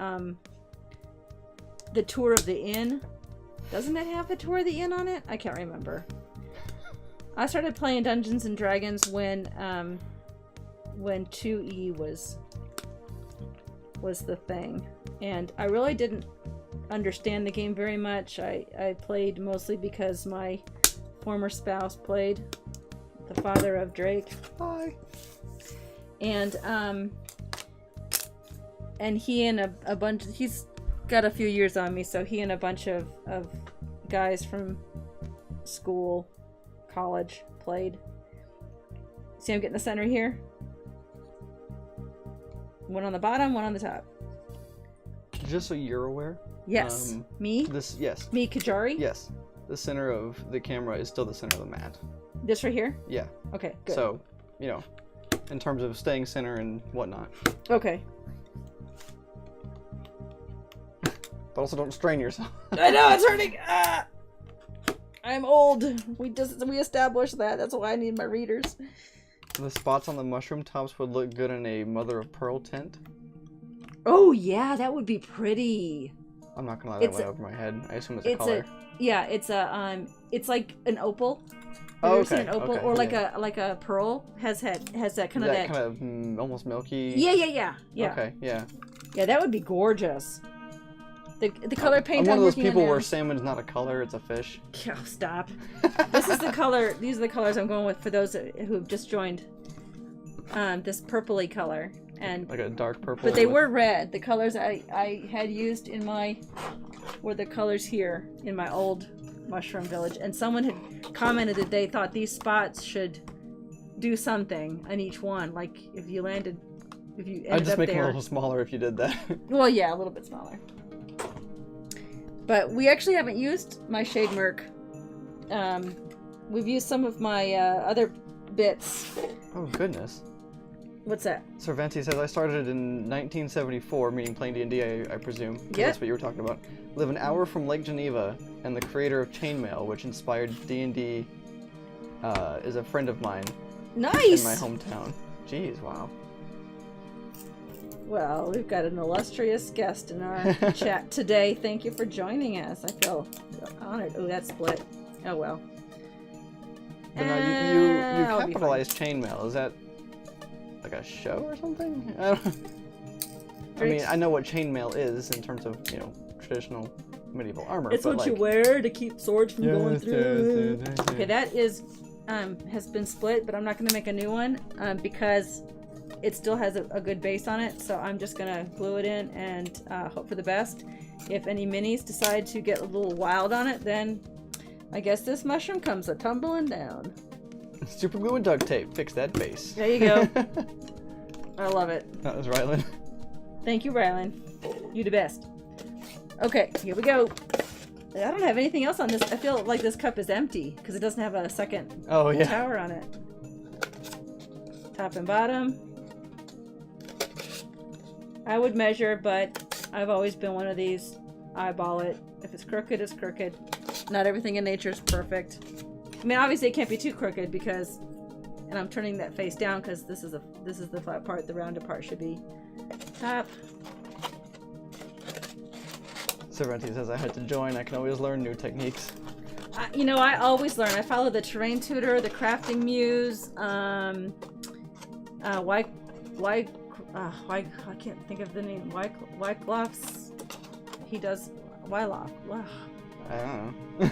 tour of the inn. Doesn't it have the tour of the inn on it? I can't remember. I started playing Dungeons and Dragons when 2E was the thing, and I really didn't understand the game very much. I played mostly because my former spouse played, the father of Drake. Hi. And he and a bunch, he's got a few years on me, so he and a bunch of guys from school, college played. See, I'm getting the center here. One on the bottom, one on the top. Just so you're aware. Yes. Me? Yes. Me, Qyjari? Yes. The center of the camera is still the center of the mat. This right here? Yeah. Okay, good. So, you know, in terms of staying center and whatnot. Okay. But also don't strain yourself. I know, it's hurting! Ah! I'm old. We established that. That's why I need my readers. The spots on the mushroom tops would look good in a mother of pearl tent. Oh yeah, that would be pretty. I'm not gonna lie, that went over my head. I assume it's a color. It's like an opal. Oh, Have you ever seen okay, an opal? okay, Or like yeah. a pearl has that kind of that kind of almost milky. Yeah. Okay, yeah. Yeah, that would be gorgeous. The color paint. I'm one of those working on people where now. salmon's not a color; it's a fish. Oh, stop. This is the color. These are the colors I'm going with for those who have just joined. This purpley color, and Like a dark purple. but they were red. The colors I had used in my were the colors here in my old mushroom village, and someone had commented that they thought these spots should do something on each one. Like if you ended I'd just up make there. them a little smaller if you did that. Well, yeah, a little bit smaller. But we actually haven't used my Shademurk. We've used some of my other bits. Oh goodness. What's that? Cervantes says, I started in 1974, meaning playing D&D, I presume. 'Cause Yeah. That's what you were talking about. Live an hour from Lake Geneva, and the creator of Chainmail, which inspired D&D, is a friend of mine Nice! in my hometown. Jeez, wow. Well, we've got an illustrious guest in our chat today. Thank you for joining us. I feel honored. Oh, that's split. Oh, well. But now you I'll be fine. capitalized Chainmail. Is that like a show or something? I mean, I know what chainmail is in terms of, you know, traditional medieval armor. It's but what like, you wear to keep swords from going through. Yes. Okay, that is has been split, but I'm not going to make a new one because it still has a good base on it. So I'm just going to glue it in and hope for the best. If any minis decide to get a little wild on it, then I guess this mushroom comes a tumbling down. Super glue and duct tape. Fix that base. There you go. I love it. That was Rylan. Thank you, Rylan. You the best. Okay, here we go. I don't have anything else on this. I feel like this cup is empty because it doesn't have a second tower on it. Top and bottom. I would measure, but I've always been one of these. Eyeball it. If it's crooked, it's crooked. Not everything in nature is perfect. I mean, obviously it can't be too crooked because, and I'm turning that face down because this is the flat part. The rounded part should be top. Cervantes says I had to join. I can always learn new techniques. You know, I always learn. I follow the terrain tutor, the crafting muse, I can't think of the name. Wycloff's. He does Wyloff. I don't know.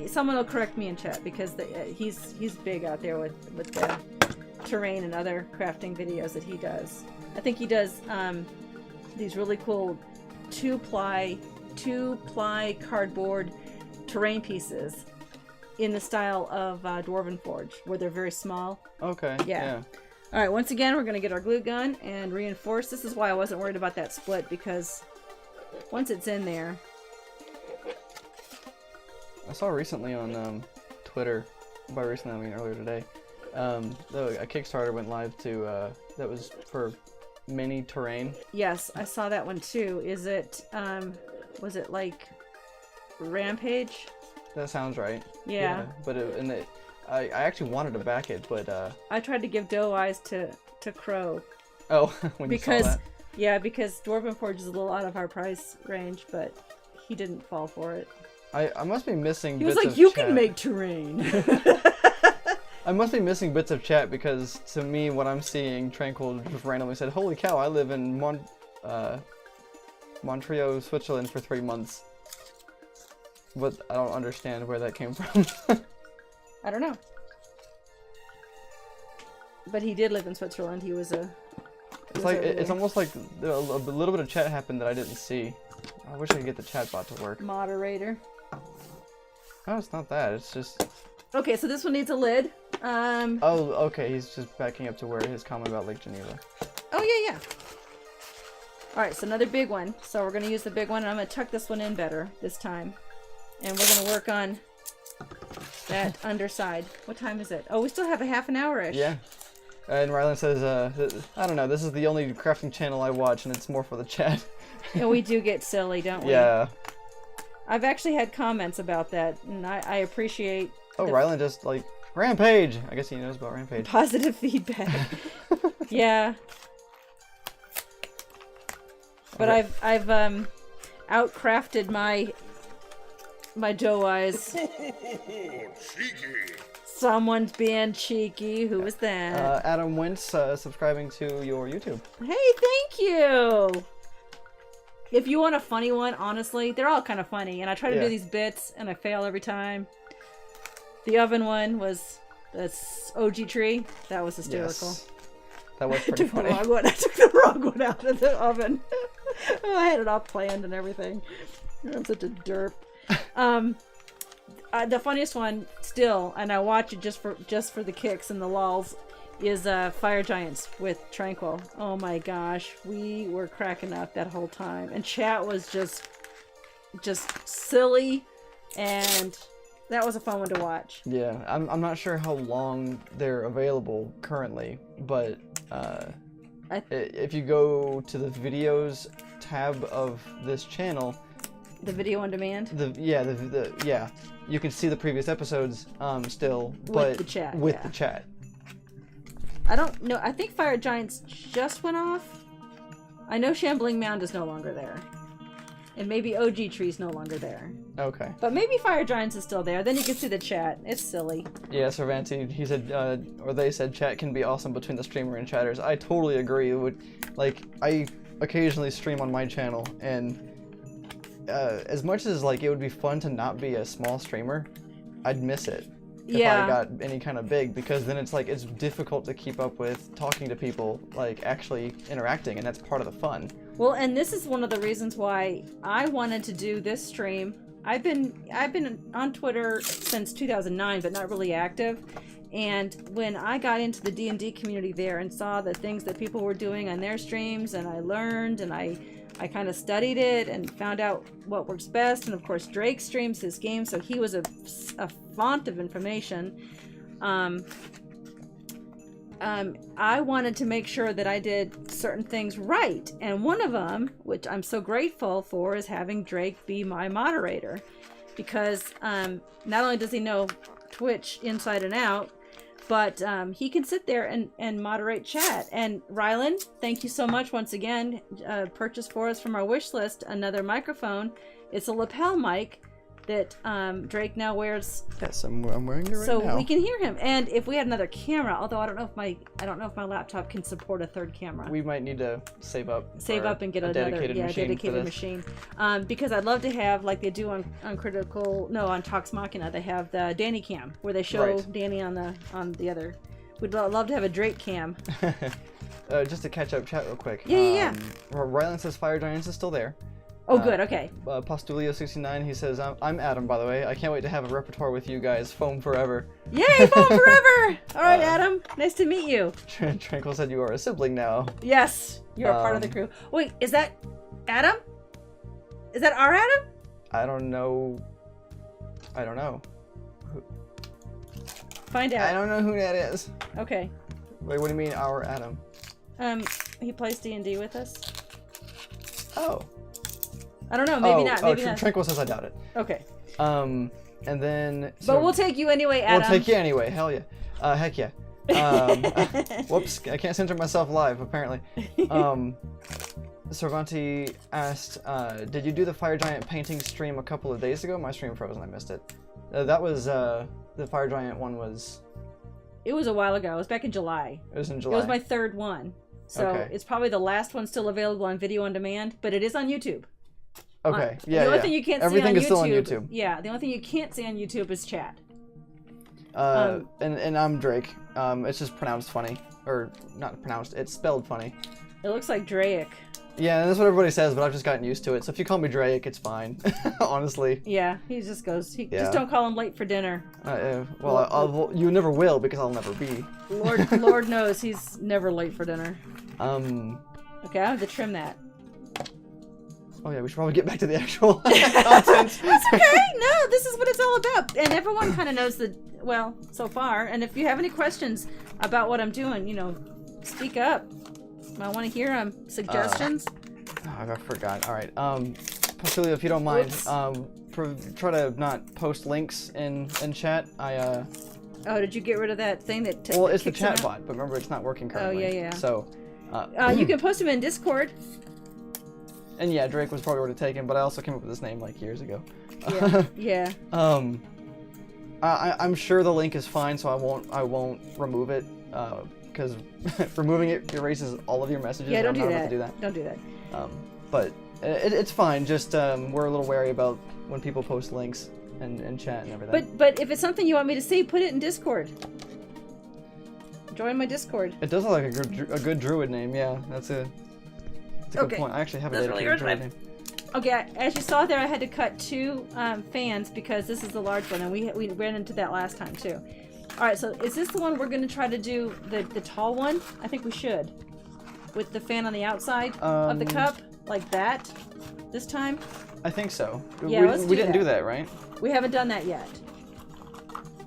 Someone will correct me in chat because he's big out there with the terrain and other crafting videos that he does. I think he does these really cool two-ply cardboard terrain pieces in the style of Dwarven Forge, where they're very small. Okay. Yeah. All right. Once again, we're gonna get our glue gun and reinforce. This is why I wasn't worried about that split, because once it's in there. I saw recently on Twitter, by recently I mean earlier today, a Kickstarter went live to that was for mini terrain. Yes, I saw that one too. Is it was it like Rampage? That sounds right. Yeah. But I actually wanted to back it, but I tried to give doe eyes to Crow. Oh, when you saw that. Yeah, because Dwarven Forge is a little out of our price range, but he didn't fall for it. I must be missing He bits was of like, you chat. can make terrain. I must be missing bits of chat, because to me, what I'm seeing, Tranquil just randomly said, "Holy cow, I live in Montreal, Switzerland for 3 months." But I don't understand where that came from. I don't know. But he did live in Switzerland. He was a... It's like it's almost like a little bit of chat happened that I didn't see. I wish I could get the chat bot to work. Moderator. Oh, it's not that. It's just... Okay, so this one needs a lid. Oh, okay. He's just backing up to where his comment about Lake Geneva. Oh, yeah. Alright, so another big one. So we're going to use the big one, and I'm going to tuck this one in better this time. And we're going to work on that underside. What time is it? Oh, we still have a half an hour-ish. Yeah. And Rylan says, I don't know, this is the only crafting channel I watch, and it's more for the chat. And we do get silly, don't we? Yeah. I've actually had comments about that, and I appreciate... Oh, Rylan just, like, Rampage! I guess he knows about Rampage. Positive feedback. Yeah. But I've outcrafted my doe eyes. Cheeky. Someone's being cheeky. Who was that? Adam Wentz, subscribing to your YouTube. Hey, thank you! If you want a funny one, honestly, they're all kind of funny. And I try to do these bits, and I fail every time. The oven one was... That's OG Tree. That was hysterical. Yes. That was pretty funny. I took the wrong one out of the oven. I had it all planned and everything. I'm such a derp. The funniest one still, and I watch it just for the kicks and the lulls, is Fire Giants with Tranquil. Oh my gosh, we were cracking up that whole time, and chat was just silly, and that was a fun one to watch. Yeah, I'm not sure how long they're available currently, but if you go to the videos tab of this channel, the video on demand. Yeah, you can see the previous episodes still, with the chat. The chat. I don't know. I think Fire Giants just went off. I know Shambling Mound is no longer there. And maybe OG Tree's no longer there. Okay. But maybe Fire Giants is still there. Then you can see the chat. It's silly. Yeah, Cervanti, he said, or they said chat can be awesome between the streamer and chatters. I totally agree. I occasionally stream on my channel, and as much as it would be fun to not be a small streamer, I'd miss it if I got any kind of big, because then it's difficult to keep up with talking to people, actually interacting, and that's part of the fun. Well, and this is one of the reasons why I wanted to do this stream. I've been on Twitter since 2009, but not really active. And when I got into the D&D community there and saw the things that people were doing on their streams, and I learned, and I kind of studied it and found out what works best. And of course, Drake streams his game, so he was a font of information. I wanted to make sure that I did certain things right. And one of them, which I'm so grateful for, is having Drake be my moderator. Because not only does he know Twitch inside and out, but he can sit there and moderate chat. And Rylan, thank you so much once again. Purchased for us from our wish list another microphone. It's a lapel mic that Drake now wears. Yes, I'm wearing it right so now. we can hear him. And if we had another camera, although I don't know if my laptop can support a third camera. We might need to save up And get another dedicated machine. Because I'd love to have, like they do on Talks Machina, they have the Danny cam where they show Danny on the other. We'd love to have a Drake cam. Just to catch up chat real quick. Yeah. Rylan says Fire Giants is still there. Oh, good. Okay. Postulio69, he says, I'm Adam, by the way. I can't wait to have a repertoire with you guys. Foam forever. Yay, foam forever! All right, Adam. Nice to meet you. Tranquil said you are a sibling now. Yes, you're a part of the crew. Wait, is that Adam? Is that our Adam? I don't know. Find out. I don't know who that is. Okay. Wait, what do you mean, our Adam? He plays D&D with us. Oh. I don't know. Maybe not. Maybe not. Tranquil says I doubt it. Okay. And then. But we'll take you anyway, Adam. We'll take you anyway. Hell yeah. Heck yeah. Whoops. I can't censor myself live, apparently. Cervanti asked, did you do the Fire Giant painting stream a couple of days ago? My stream froze and I missed it. That was, the Fire Giant one was... It was a while ago. It was back in July. It was in July. It was my third one. So it's probably the last one still available on video on demand, but it is on YouTube. Okay, The only thing you can't Everything see is still on YouTube. Yeah, the only thing you can't see on YouTube is chat. And I'm Drake. It's just pronounced funny. Or, not pronounced, it's spelled funny. It looks like Drake. Yeah, and that's what everybody says, but I've just gotten used to it. So if you call me Drake, it's fine. Honestly. Yeah, he just goes, just don't call him late for dinner. Well, you never will, because I'll never be. Lord knows he's never late for dinner. Okay, I have to trim that. Oh yeah, we should probably get back to the actual content. That's okay. No, this is what it's all about. And everyone kind of knows so far. And if you have any questions about what I'm doing, speak up. I want to hear them. Suggestions? I forgot. All right. Postulio, if you don't mind, try to not post links in chat. Oh, did you get rid of that thing that well, it's the chat bot, but remember, it's not working currently. Oh, yeah. So... you can post them in Discord. And yeah, Drake was probably already taken, but I also came up with this name like years ago. Yeah. I'm sure the link is fine, so I won't remove it, because removing it erases all of your messages. Yeah, don't do that. that. Don't do that. But it's fine. Just we're a little wary about when people post links and chat and everything. But if it's something you want me to see, put it in Discord. Join my Discord. It does look like a good druid name. Yeah, that's a good point. I actually have a dedicated druid name. Okay, as you saw there, I had to cut 2 fans because this is the large one, and we ran into that last time too. All right, so is this the one we're going to try to do, the tall one? I think we should. With the fan on the outside of the cup, like that, this time? I think so. Yeah, we didn't do that, right? We haven't done that yet.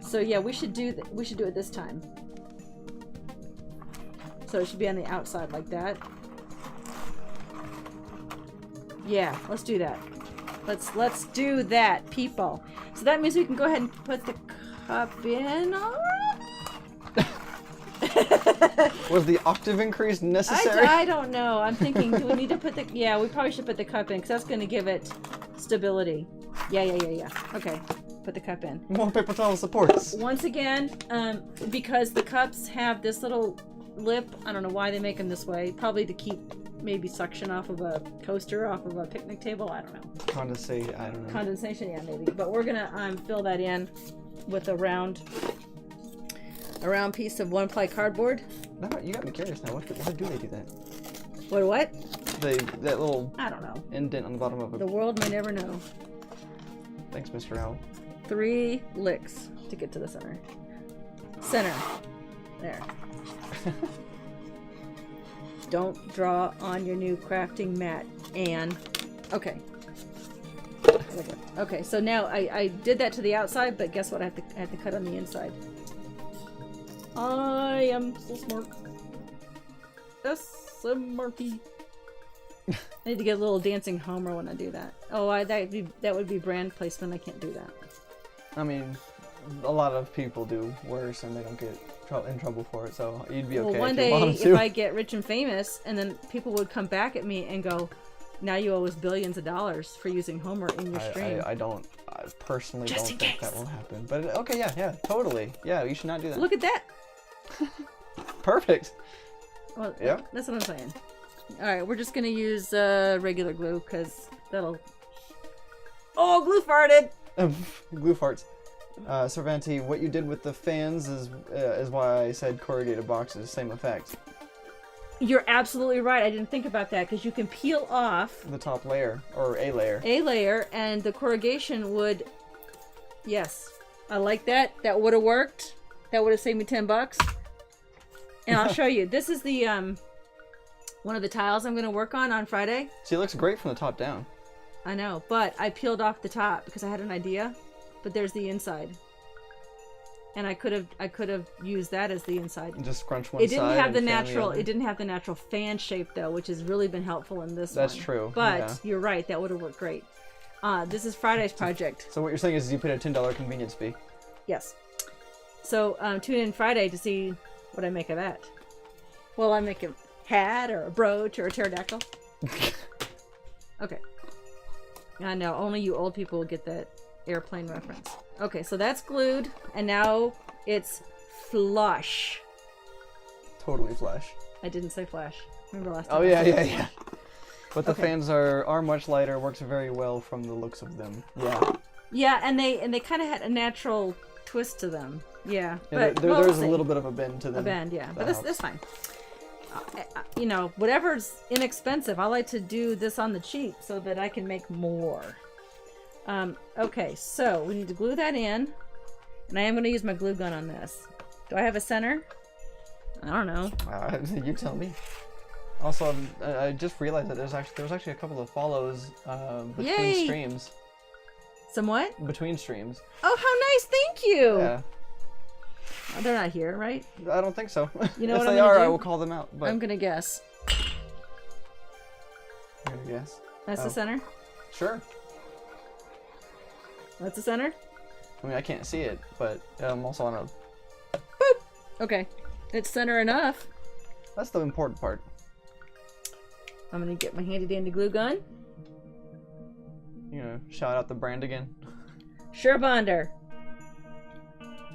So yeah, we should do it this time. So it should be on the outside like that. Yeah, let's do that. Let's do that, people. So that means we can go ahead and put the cup in. Was the octave increase necessary? I don't know. I'm thinking, do we need to put the... Yeah, we probably should put the cup in, because that's going to give it stability. Yeah. Okay, put the cup in. More paper towel supports. Once again, because the cups have this little lip, I don't know why they make them this way. Probably to keep maybe suction off of a coaster, off of a picnic table. I don't know. Condensate, I don't know. Condensation, yeah, maybe. But we're going to fill that in with a round piece of 1-ply cardboard. No, you got me curious now. Why do they do that? What? That little... I don't know. Indent on the bottom of it. The world may never know. Thanks, Mr. Owl. 3 licks to get to the center. There. Don't draw on your new crafting mat, Anne. Okay. Okay, so now I did that to the outside, but guess what? I have to cut on the inside. I am so smart. S-M-R-T. I need to get a little dancing Homer when I do that. Oh, that would be brand placement. I can't do that. I mean, a lot of people do worse and they don't get in trouble for it, so you'd be okay. Well, one day, if I get rich and famous, and then people would come back at me and go, now you owe us billions of dollars for using Homer in your stream. personally Just don't in think case. that will happen. But okay, yeah, totally. Yeah, you should not do that. Look at that. Perfect. Well, Yeah. that's what I'm saying. All right, we're just gonna use regular glue because that'll. Oh, glue farted. Glue farts. Cervanti, what you did with the fans is why I said corrugated boxes, same effect. You're absolutely right. I didn't think about that because you can peel off The top layer, or a layer. a layer, and the corrugation would. Yes, I like that. That would have worked. That would have saved me $10. And I'll show you. This is the one of the tiles I'm going to work on Friday. See, it looks great from the top down. I know, but I peeled off the top because I had an idea. But there's the inside, and I could have used that as the inside. Just scrunch one It didn't side have the and fan natural. other. It didn't have the natural fan shape though, which has really been helpful in this That's one. true, But yeah. you're right. That would have worked great. This is Friday's project. So what you're saying is you paid a $10 convenience fee. Yes. So tune in Friday to see what I make of that. Will I make a hat or a brooch or a pterodactyl? Okay. I know, only you old people will get that airplane reference. Okay, so that's glued, and now it's flush. Totally flash. I didn't say flash. Remember last time? Oh I yeah, said yeah. But the Okay. fans are much lighter, works very well from the looks of them. Yeah. Yeah, and they kind of had a natural twist to them. Yeah, Yeah, but there's we'll a see. little bit of a bend to them. A bend, yeah, That but helps. that's fine. You know, whatever's inexpensive, I like to do this on the cheap so that I can make more. Okay, so we need to glue that in, and I am going to use my glue gun on this. Do I have a center? I don't know. You tell me. Also, I just realized that there was actually a couple of follows between Yay! streams. Somewhat? Between streams. Oh, how nice! Thank you. Yeah. Oh, they're not here, right? I don't think so. You know if what they I'm gonna are, I do? will call them out. But I'm gonna guess. I'm gonna guess. That's Oh. the center. Sure. That's the center. I mean, I can't see it, but I'm also on a. Okay, it's center enough. That's the important part. I'm gonna get my handy dandy glue gun. You know, shout out the brand again. Surebonder.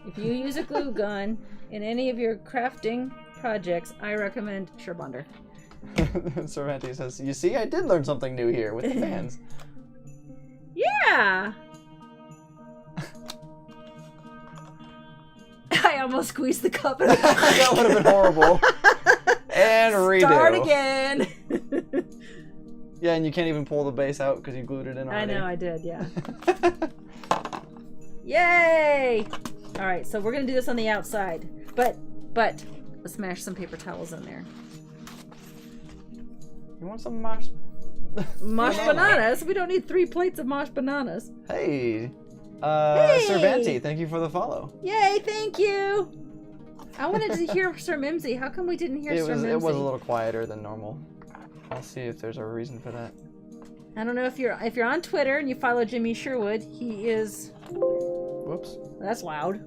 If you use a glue gun in any of your crafting projects, I recommend Surebonder. Cervantes says, "You see, I did learn something new here with the fans." Yeah. I almost squeezed the cup. That would have been horrible. And redo. Start again. Yeah, and you can't even pull the base out because you glued it in I already. know, I did, yeah. Yay! All right, so we're gonna do this on the outside, but let's smash some paper towels in there. You want some mosh? Mosh Banana. bananas. We don't need 3 plates of mosh bananas. Hey. Hey! Cervanti, thank you for the follow. Yay! Thank you. I wanted to hear Sir Mimsy. How come we didn't hear Sir Mimsy? It was a little quieter than normal. I'll see if there's a reason for that. I don't know if you're on Twitter and you follow Jimmy Sherwood. He is. Whoops. That's loud.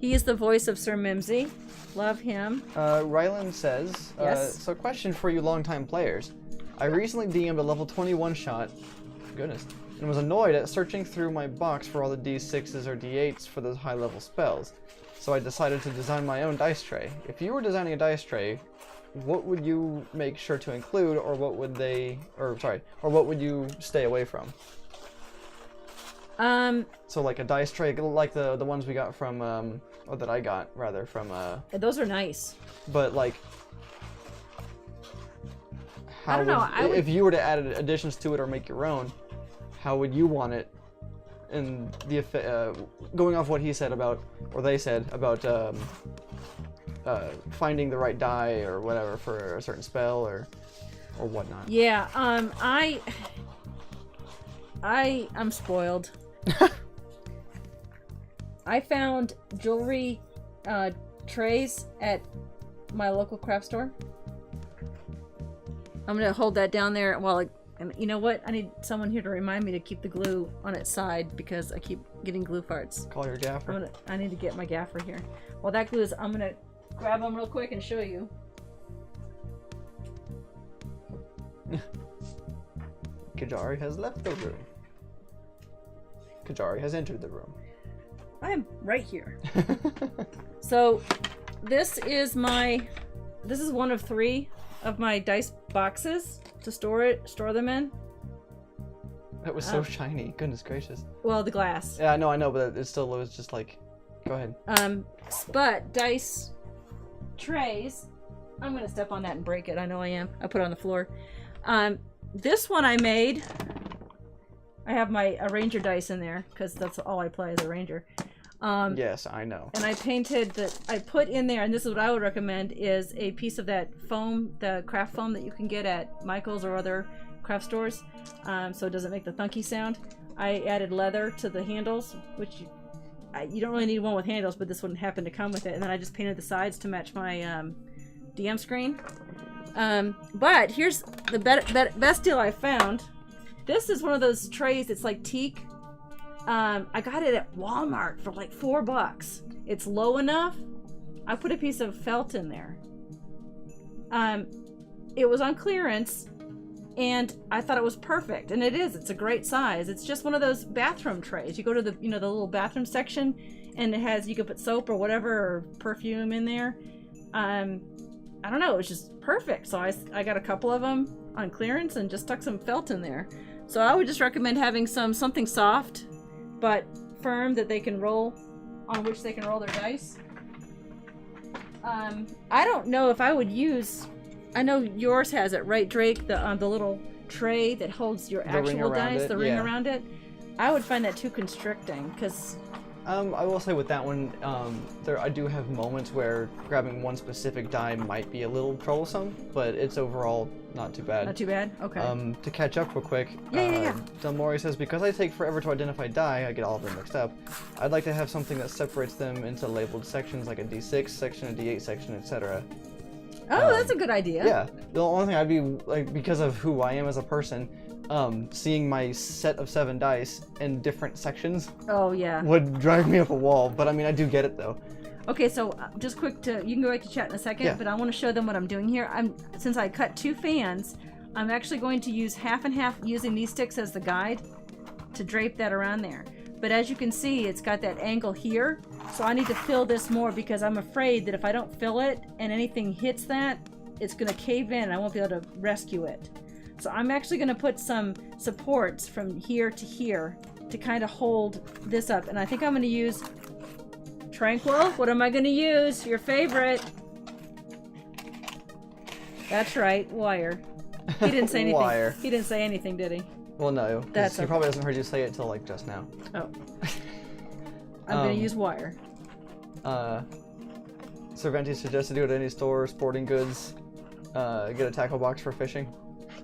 He is the voice of Sir Mimsy. Love him. Rylan says, Yes? so question for you longtime players. I recently DM'd a level 21 shot, goodness, and was annoyed at searching through my box for all the D6s or D8s for those high level spells. So I decided to design my own dice tray. If you were designing a dice tray, what would you make sure to include, or what would what would you stay away from? So like a dice tray, like the ones we got from, or that I got rather from, Those are nice. but like, how I don't know, I would- if you were to add additions to it or make your own, how would you want it? And the going off what he said about, or they said about, finding the right die or whatever for a certain spell or whatnot. Yeah. I'm spoiled. I found jewelry trays at my local craft store. I'm gonna hold that down there while and you know what? I need someone here to remind me to keep the glue on its side because I keep getting glue farts. Call your gaffer. I need to get my gaffer here. While that glue is, I'm gonna grab them real quick and show you. Qyjari has left the room. Qyjari has entered the room. I'm right here. So, this is one of 3 of my dice boxes to store them in. That was so shiny. Goodness gracious. Well, the glass. Yeah, I know, but it still was just like, go ahead. But dice trays. I'm gonna step on that and break it. I know I am. I put it on the floor. This one I made. I have my Ranger dice in there because that's all I play as a Ranger. Yes, I know. And I painted that. I put in there, and this is what I would recommend: is a piece of that foam, the craft foam that you can get at Michael's or other craft stores, so it doesn't make the thunky sound. I added leather to the handles, which you don't really need one with handles, but this one happened to come with it. And then I just painted the sides to match my DM screen. But here's the best deal I found. This is one of those trays. It's like teak. I got it at Walmart for like $4. It's low enough. I put a piece of felt in there. It was on clearance, and I thought it was perfect, and it is. It's a great size. It's just one of those bathroom trays. You go to the the little bathroom section, and it has, you can put soap or whatever or perfume in there. I don't know. It was just perfect. So I got a couple of them on clearance and just stuck some felt in there. So I would just recommend having something soft but firm that they can roll, on which they can roll their dice. I don't know if I would use. I know yours has it, right, Drake? The little tray that holds your actual dice, the ring around it. I would find that too constricting, because. I will say with that one, I do have moments where grabbing one specific die might be a little troublesome, but it's overall not too bad. Not too bad? Okay. To catch up real quick, Delmori says, because I take forever to identify die, I get all of them mixed up. I'd like to have something that separates them into labeled sections, like a D6 section, a D8 section, etc. Oh, that's a good idea. Yeah. The only thing I'd be, like, because of who I am as a person, seeing my set of 7 dice in different sections would drive me up a wall, but I mean, I do get it though. Okay, so just quick you can go back to chat in a second, but I want to show them what I'm doing here. Since I cut 2 fans, I'm actually going to use half and half, using these sticks as the guide to drape that around there. But as you can see, it's got that angle here, so I need to fill this more, because I'm afraid that if I don't fill it and anything hits that, it's going to cave in and I won't be able to rescue it. So I'm actually going to put some supports from here to here to kind of hold this up. And I think I'm going to use Tranquil. What am I going to use? Your favorite. That's right, wire. He didn't say anything. Wire. He didn't say anything, did he? Well, no. He probably hasn't heard you say it till like just now. Oh. I'm going to use wire. Cervantes suggested do it at any store, sporting goods, get a tackle box for fishing.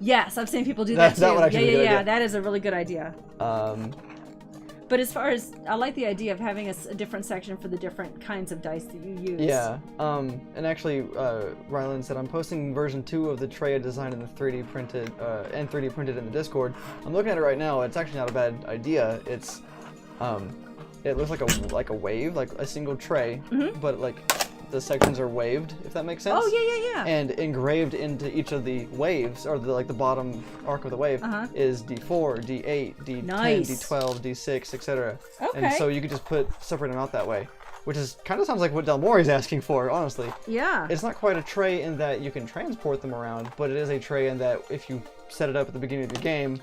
Yes, I've seen people do that too. That would actually be a good idea. That is a really good idea. But as far as, I like the idea of having a different section for the different kinds of dice that you use. Yeah. And actually, Rylan said, I'm posting version 2 of the tray I designed in the 3D printed, and 3D printed in the Discord. I'm looking at it right now. It's actually not a bad idea. It's, it looks like a wave, like a single tray, but like the sections are waved, if that makes sense. Oh, yeah. And engraved into each of the waves, or the bottom arc of the wave, is D4, D8, D10, D12, D6, etc. Okay. And so you could just separate them out that way, which is kind of sounds like what Delmori's asking for, honestly. Yeah. It's not quite a tray in that you can transport them around, but it is a tray in that if you set it up at the beginning of your game,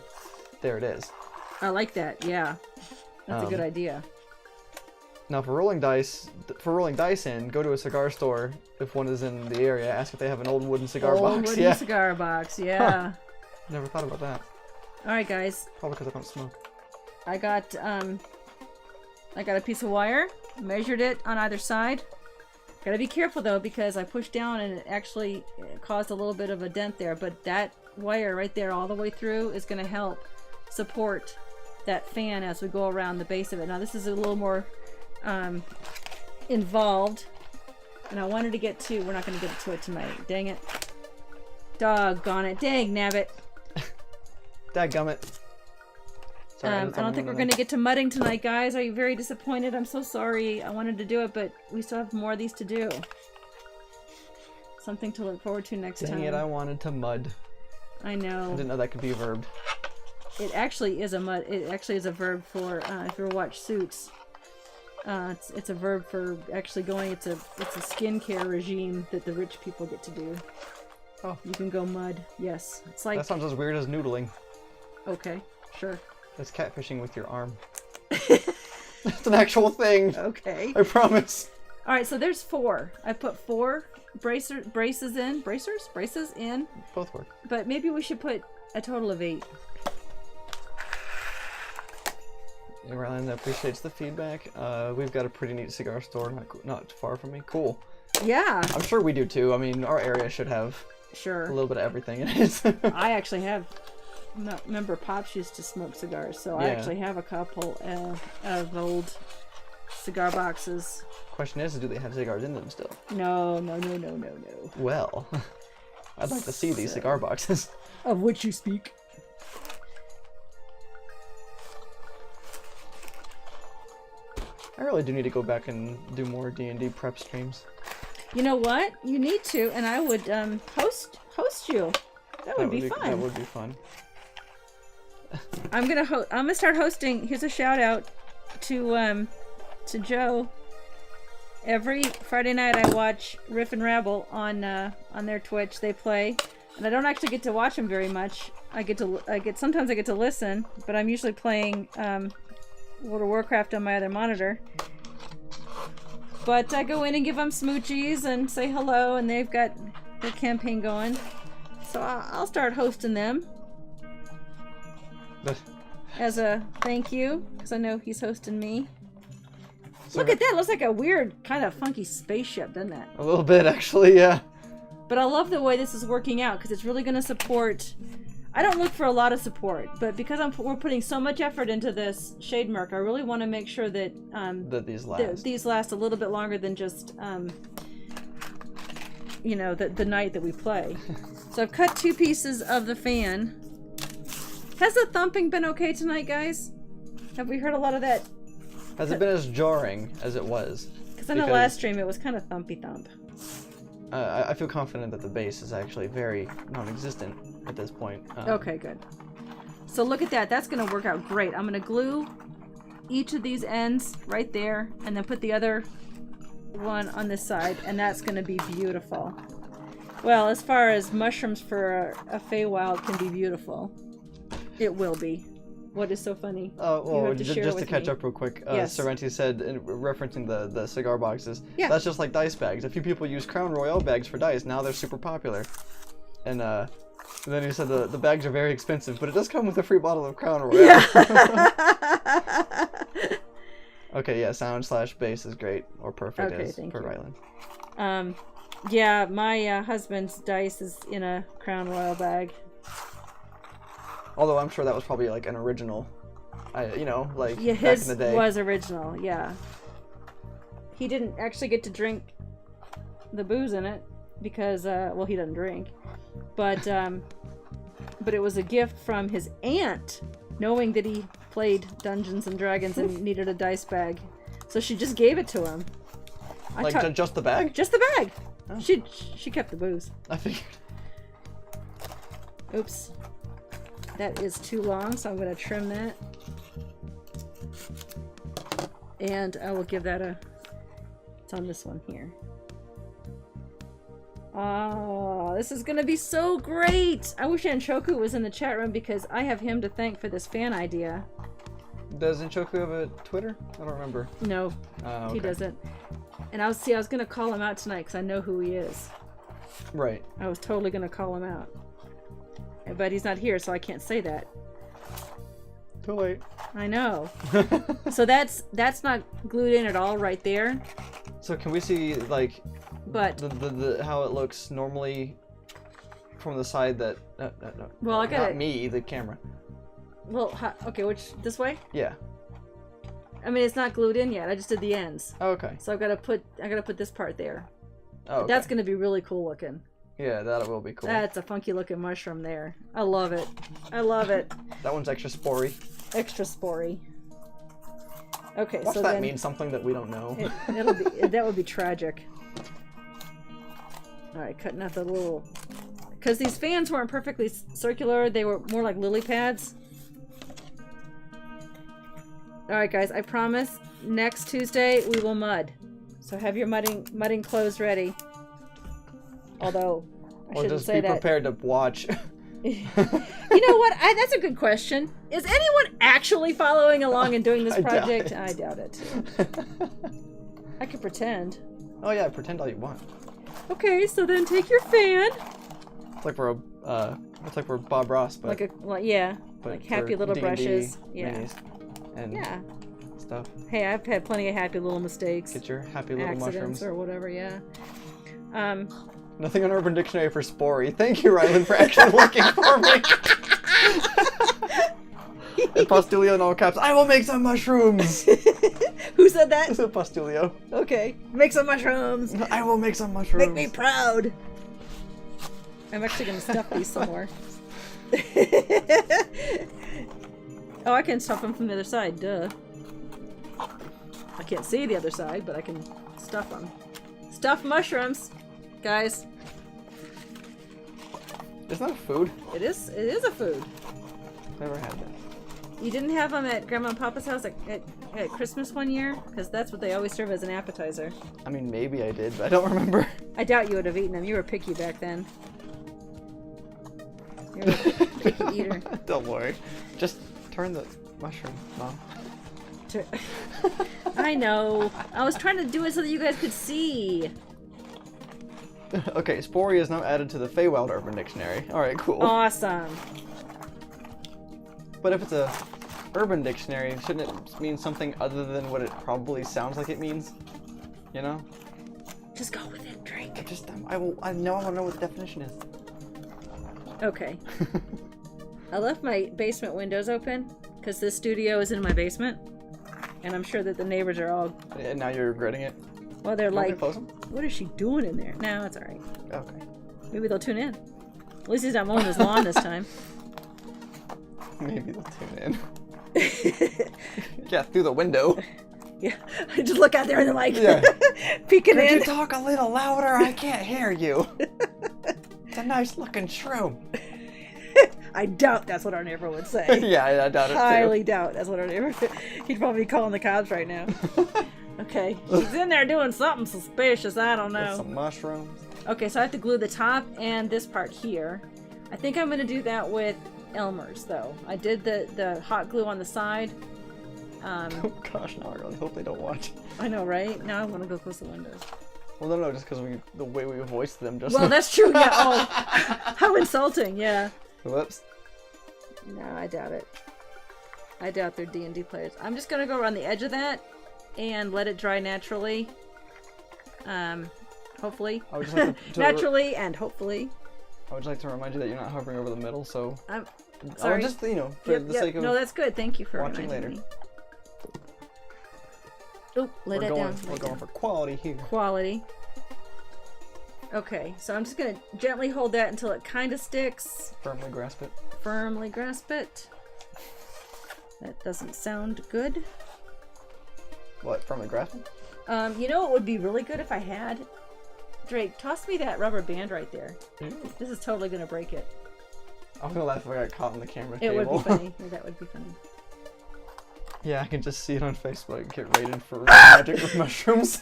there it is. I like that, yeah. That's a good idea. Now, for rolling dice in, go to a cigar store if one is in the area. Ask if they have an old wooden cigar box. Wooden cigar box, yeah. Huh. Never thought about that. All right, guys. Probably because I don't smoke. I got a piece of wire, measured it on either side. Gotta be careful though, because I pushed down and it actually caused a little bit of a dent there. But that wire right there, all the way through, is gonna help support that fan as we go around the base of it. Now, this is a little more involved, and I wanted to get to, we're not going to get to it tonight. Dang it. Doggone it. Dang nabbit. Dadgummit. Sorry, I don't think we're going to get to mudding tonight, guys. Are you very disappointed? I'm so sorry. I wanted to do it, but we still have more of these to do. Something to look forward to next time. Dang it, I wanted to mud. I know. I didn't know that could be verbed. it actually is a mud. It actually is a verb for if you ever watch Suits. It's a verb for actually going. It's a skincare regime that the rich people get to do. Oh, you can go mud. Yes, it's like that sounds as weird as noodling. Okay, sure. It's catfishing with your arm. It's an actual thing. Okay. I promise. All right, so there's 4. I put 4 braces in. Braces in. Both work. But maybe we should put a total of 8. Rylan appreciates the feedback. We've got a pretty neat cigar store not far from me. Cool. Yeah. I'm sure we do too. I mean, our area should have a little bit of everything in it. I actually have. Remember, Pops used to smoke cigars, so I actually have a couple of old cigar boxes. Question is, do they have cigars in them still? No. Well, I'd like to see these cigar boxes. Of which you speak. I really do need to go back and do more D&D prep streams. You know what? You need to, and I would host you. That would be fun. That would be fun. I'm gonna start hosting. Here's a shout out to Joe. Every Friday night I watch Riff and Rabble on their Twitch. They play, and I don't actually get to watch them very much. Sometimes I get to listen, but I'm usually playing World of Warcraft on my other monitor. But I go in and give them smoochies and say hello, and they've got their campaign going. So I'll start hosting them as a thank you, because I know he's hosting me. So look at that. It looks like a weird, kind of funky spaceship, doesn't it? A little bit, actually, yeah. But I love the way this is working out, because it's really going to support... I don't look for a lot of support, but because we're putting so much effort into this Shademurk, I really want to make sure that these last a little bit longer than just the night that we play. So I've cut 2 pieces of the fan. Has the thumping been okay tonight, guys? Have we heard a lot of that? Has it been as jarring as it was? Because in the last stream it was kind of thumpy thump. I feel confident that the bass is actually very non-existent at this point. Okay, good. So look at that. That's going to work out great. I'm going to glue each of these ends right there, and then put the other one on this side, and that's going to be beautiful. Well, as far as mushrooms for a Feywild can be beautiful, it will be. What is so funny? Well, just to catch up real quick, yes. Sorrenti said, referencing the cigar boxes, yeah. That's just like dice bags. A few people use Crown Royale bags for dice. Now they're super popular. And then he said the bags are very expensive, but it does come with a free bottle of Crown Royale. Yeah. Okay, yeah, sound/bass is great, or perfect as per Rylan. Yeah, my husband's dice is in a Crown Royal bag. Although I'm sure that was probably like an original, back in the day. His was original, yeah. He didn't actually get to drink the booze in it because, he doesn't drink. But it was a gift from his aunt, knowing that he played Dungeons and Dragons and needed a dice bag. So she just gave it to him. Just the bag? Just the bag. Oh. She kept the booze. I figured. Oops. That is too long, so I'm going to trim that. And I will give that it's on this one here. Oh, this is going to be so great! I wish Anshoku was in the chat room because I have him to thank for this fan idea. Does Anshoku have a Twitter? I don't remember. No, okay. He doesn't. And I was going to call him out tonight because I know who he is. Right. I was totally going to call him out. But he's not here, so I can't say that. Too late. I know. So that's not glued in at all right there. So can we see but the how it looks normally from the side that no. Well, I got not me, the camera. Well, okay, this way? Yeah. I mean, it's not glued in yet. I just did the ends. Oh, okay. So I gotta put this part there. Oh, okay. That's gonna be really cool looking. Yeah, that will be cool. That's a funky looking mushroom there. I love it. I love it. That one's extra spory. Extra spory. Okay, Watch that mean something that we don't know. That would be tragic. All right, cutting out the little, because these fans weren't perfectly circular. They were more like lily pads. Alright guys, I promise next Tuesday we will mud. So have your mudding clothes ready. Although, I or shouldn't just say be that. prepared to watch. You know what? That's a good question. Is anyone actually following along and doing this project? I doubt it. I could pretend. Oh yeah, pretend all you want. Okay, so then take your fan. It's like we're Bob Ross, but yeah, but like happy for little D&D brushes. Yeah. minis and Yeah. stuff. Hey, I've had plenty of happy little mistakes. Get your happy little accidents mushrooms. or whatever. Yeah. Nothing on Urban Dictionary for spory. Thank you, Rylan, for actually looking for me. And Postulio in all caps. I will make some mushrooms. Who said that? Is it Postulio? Okay, make some mushrooms. I will make some mushrooms. Make me proud. I'm actually gonna stuff these some more. Oh, I can stuff them from the other side. Duh. I can't see the other side, but I can stuff them. Stuffed mushrooms, guys. Isn't that a food? It is a food. Never had that. You didn't have them at Grandma and Papa's house at Christmas one year? Because that's what they always serve as an appetizer. I mean, maybe I did, but I don't remember. I doubt you would have eaten them. You were picky back then. You were a picky eater. Don't worry. Just turn the mushroom, Mom. I know. I was trying to do it so that you guys could see. Okay, spory is now added to the Feywild Urban Dictionary. Alright, cool. Awesome. But if it's a Urban Dictionary, shouldn't it mean something other than what it probably sounds like it means? You know? Just go with it. Drink. I want to know what the definition is. Okay. I left my basement windows open because this studio is in my basement. And I'm sure that the neighbors are all... And now you're regretting it? Well, they're like, close them? what is she doing in there? No, it's alright. Okay. Maybe they'll tune in. At least he's not mowing his lawn this time. Maybe they'll tune in. Yeah, through the window. Yeah, I just look out there and they're like, Yeah. peeking Could in. you talk a little louder? I can't hear you. It's a nice looking shroom. I doubt that's what our neighbor would say. Yeah, I doubt it too. Highly doubt that's what our neighbor. He'd probably be calling the cops right now. Okay, she's in there doing something suspicious. I don't With know. some mushrooms. Okay, so I have to glue the top and this part here. I think I'm gonna do that with Elmer's though. I did the hot glue on the side. Oh gosh, now I really hope they don't watch. I know, right? Now I want to go close the windows. Well, no, just because the way we voiced them just. Well, that's true. Yeah. Oh, how insulting. Yeah. Whoops. No, I doubt it. I doubt they're D&D players. I'm just gonna go around the edge of that and let it dry naturally. Hopefully. I would just like to Naturally and hopefully. I would like to remind you that you're not hovering over the middle, so. I'm sorry. Just for the sake of. No, that's good. Thank you for watching later. Me. Oh, lay that down. We're going for quality here. Quality. Okay, so I'm just gonna gently hold that until it kind of sticks. Firmly grasp it. Firmly grasp it. That doesn't sound good. What? Firmly grasp it? You know what would be really good if I had? Drake, toss me that rubber band right there. This is totally gonna break it. I was gonna laugh if I got caught on the camera It table. would be funny. Yeah, that would be funny. Yeah, I can just see it on Facebook. Get rated for magic with mushrooms.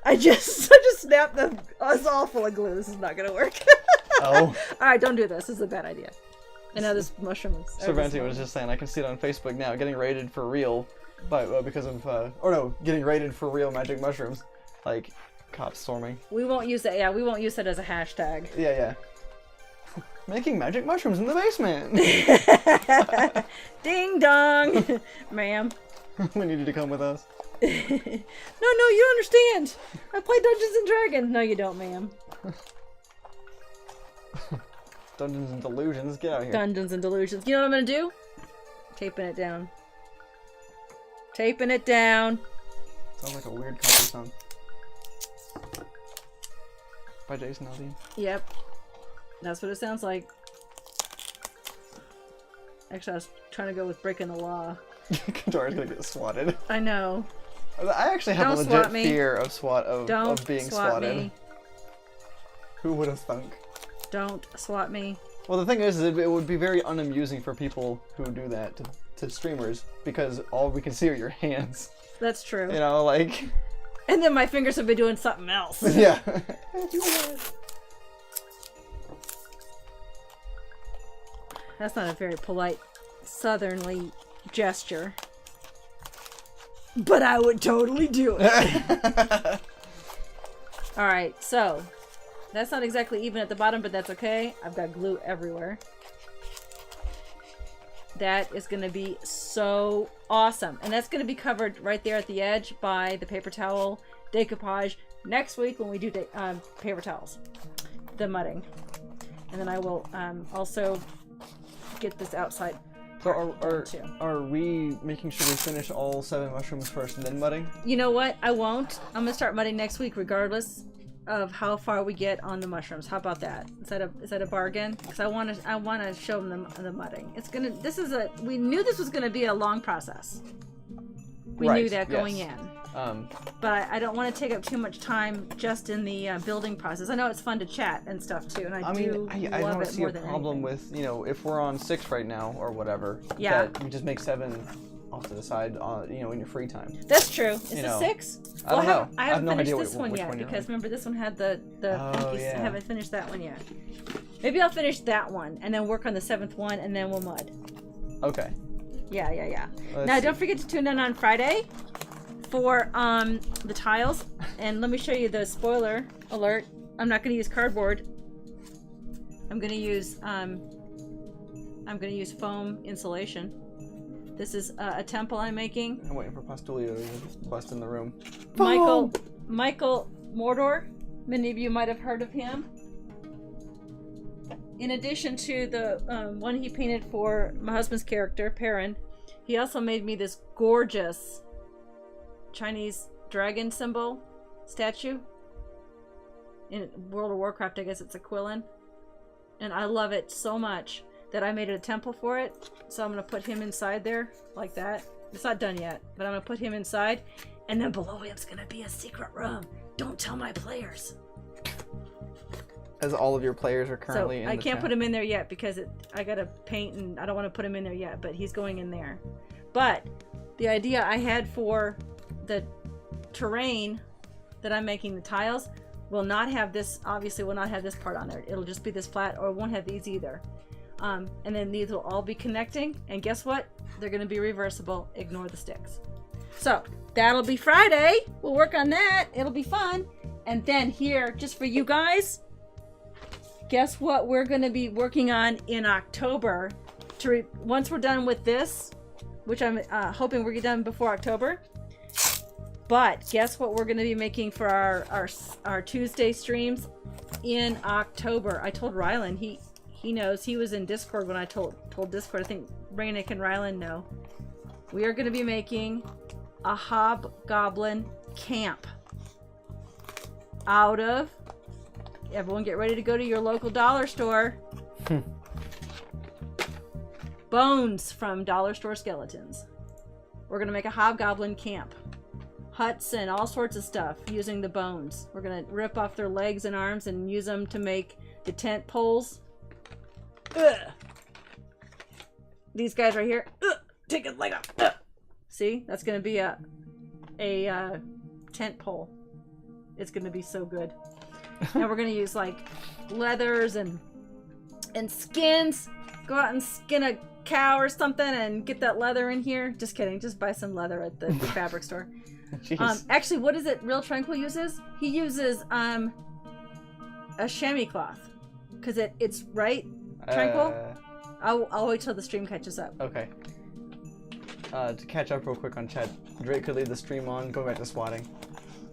I just snapped them. Oh, it's all full of glue. This is not gonna work. Oh. Alright, don't do this. This is a bad idea. And now this mushroom is... Cervanti was just saying, I can see it on Facebook now, getting rated for real, because of, getting rated for real magic mushrooms. Like, cops storming. We won't use that, yeah, we won't use that as a hashtag. Yeah. Making magic mushrooms in the basement! Ding dong! Ma'am. We need you to come with us. No, you understand! I play Dungeons and Dragons! No, you don't, ma'am. Dungeons and Delusions, get out of here. Dungeons and Delusions. You know what I'm gonna do? Taping it down. Taping it down. Sounds like a weird country song. By Jason Aldean. Yep. That's what it sounds like. Actually, I was trying to go with breaking the law. Qyjari's gonna get swatted. I know. I actually have Don't a legit swat me. fear of of being swat swatted. me. Who would have thunk? Don't swat me. Well, the thing is, it would be very unamusing for people who do that to to streamers because all we can see are your hands. That's true. You know, like. And then my fingers have been doing something else. Yeah. That's not a very polite southernly gesture. But I would totally do it. Alright, so that's not exactly even at the bottom, but that's okay. I've got glue everywhere. That is going to be so awesome. And that's going to be covered right there at the edge by the paper towel decoupage next week when we do paper towels. The mudding. And then I will also get this outside. So are we making sure we finish all 7 mushrooms first and then mudding? You know what? I won't. I'm going to start mudding next week regardless of how far we get on the mushrooms. How about that? Is that a bargain? Because I want to show them the mudding. We knew this was gonna be a long process. We knew that going in. But I don't want to take up too much time just in the building process. I know it's fun to chat and stuff too, and I love it more than anything. I don't see a problem with, you know, if we're on 6 right now or whatever. Yeah. That we just make 7 off to the side, you know, in your free time. That's true. Is it 6? I don't know. I haven't no finished idea this one yet because remember this one had the oh, yeah. I haven't finished that one yet. Maybe I'll finish that one and then work on the 7th one and then we'll mud. Okay. Yeah. Now don't forget to tune in on Friday for the tiles, and let me show you the spoiler alert. I'm not going to use cardboard. I'm going to use foam insulation. This is a temple I'm making. I'm waiting for Pastulio to bust in the room. Michael Mordor. Many of you might have heard of him. In addition to the one he painted for my husband's character, Perrin, he also made me this gorgeous Chinese dragon symbol statue. In World of Warcraft, I guess it's a Quillin. And I love it so much that I made a temple for it. So I'm going to put him inside there, like that. It's not done yet, but I'm going to put him inside. And then below him's going to be a secret room. Don't tell my players. As all of your players are currently in the I can't chat. put him in there yet because I got to paint and I don't want to put him in there yet, but he's going in there. But the idea I had for the terrain that I'm making the tiles will not have this, obviously will not have this part on there. It'll just be this flat, or it won't have these either. And then these will all be connecting, and guess what? They're going to be reversible. Ignore the sticks. So that'll be Friday. We'll work on that. It'll be fun. And then here, just for you guys, guess what we're going to be working on in October? Once we're done with this, which I'm hoping we're done before October. But guess what we're going to be making for our Tuesday streams in October? I told Rylan, he knows. He was in Discord when I told Discord. I think Rainick and Rylan know. We are going to be making a hobgoblin camp out of, everyone get ready to go to your local dollar store. Bones from Dollar Store Skeletons. We're going to make a hobgoblin camp. Huts and all sorts of stuff using the bones. We're going to rip off their legs and arms and use them to make the tent poles. Ugh. These guys right here. Ugh. Take his leg off. Ugh. See? That's going to be a tent pole. It's going to be so good. And we're going to use like leathers and skins. Go out and skin a cow or something and get that leather in here. Just kidding. Just buy some leather at the fabric store. Actually, what is it Real Tranquil uses? He uses a chamois cloth. Because it's right, Tranquil? I'll wait till the stream catches up. Okay. To catch up real quick on chat, Drake could leave the stream on, go back to swatting.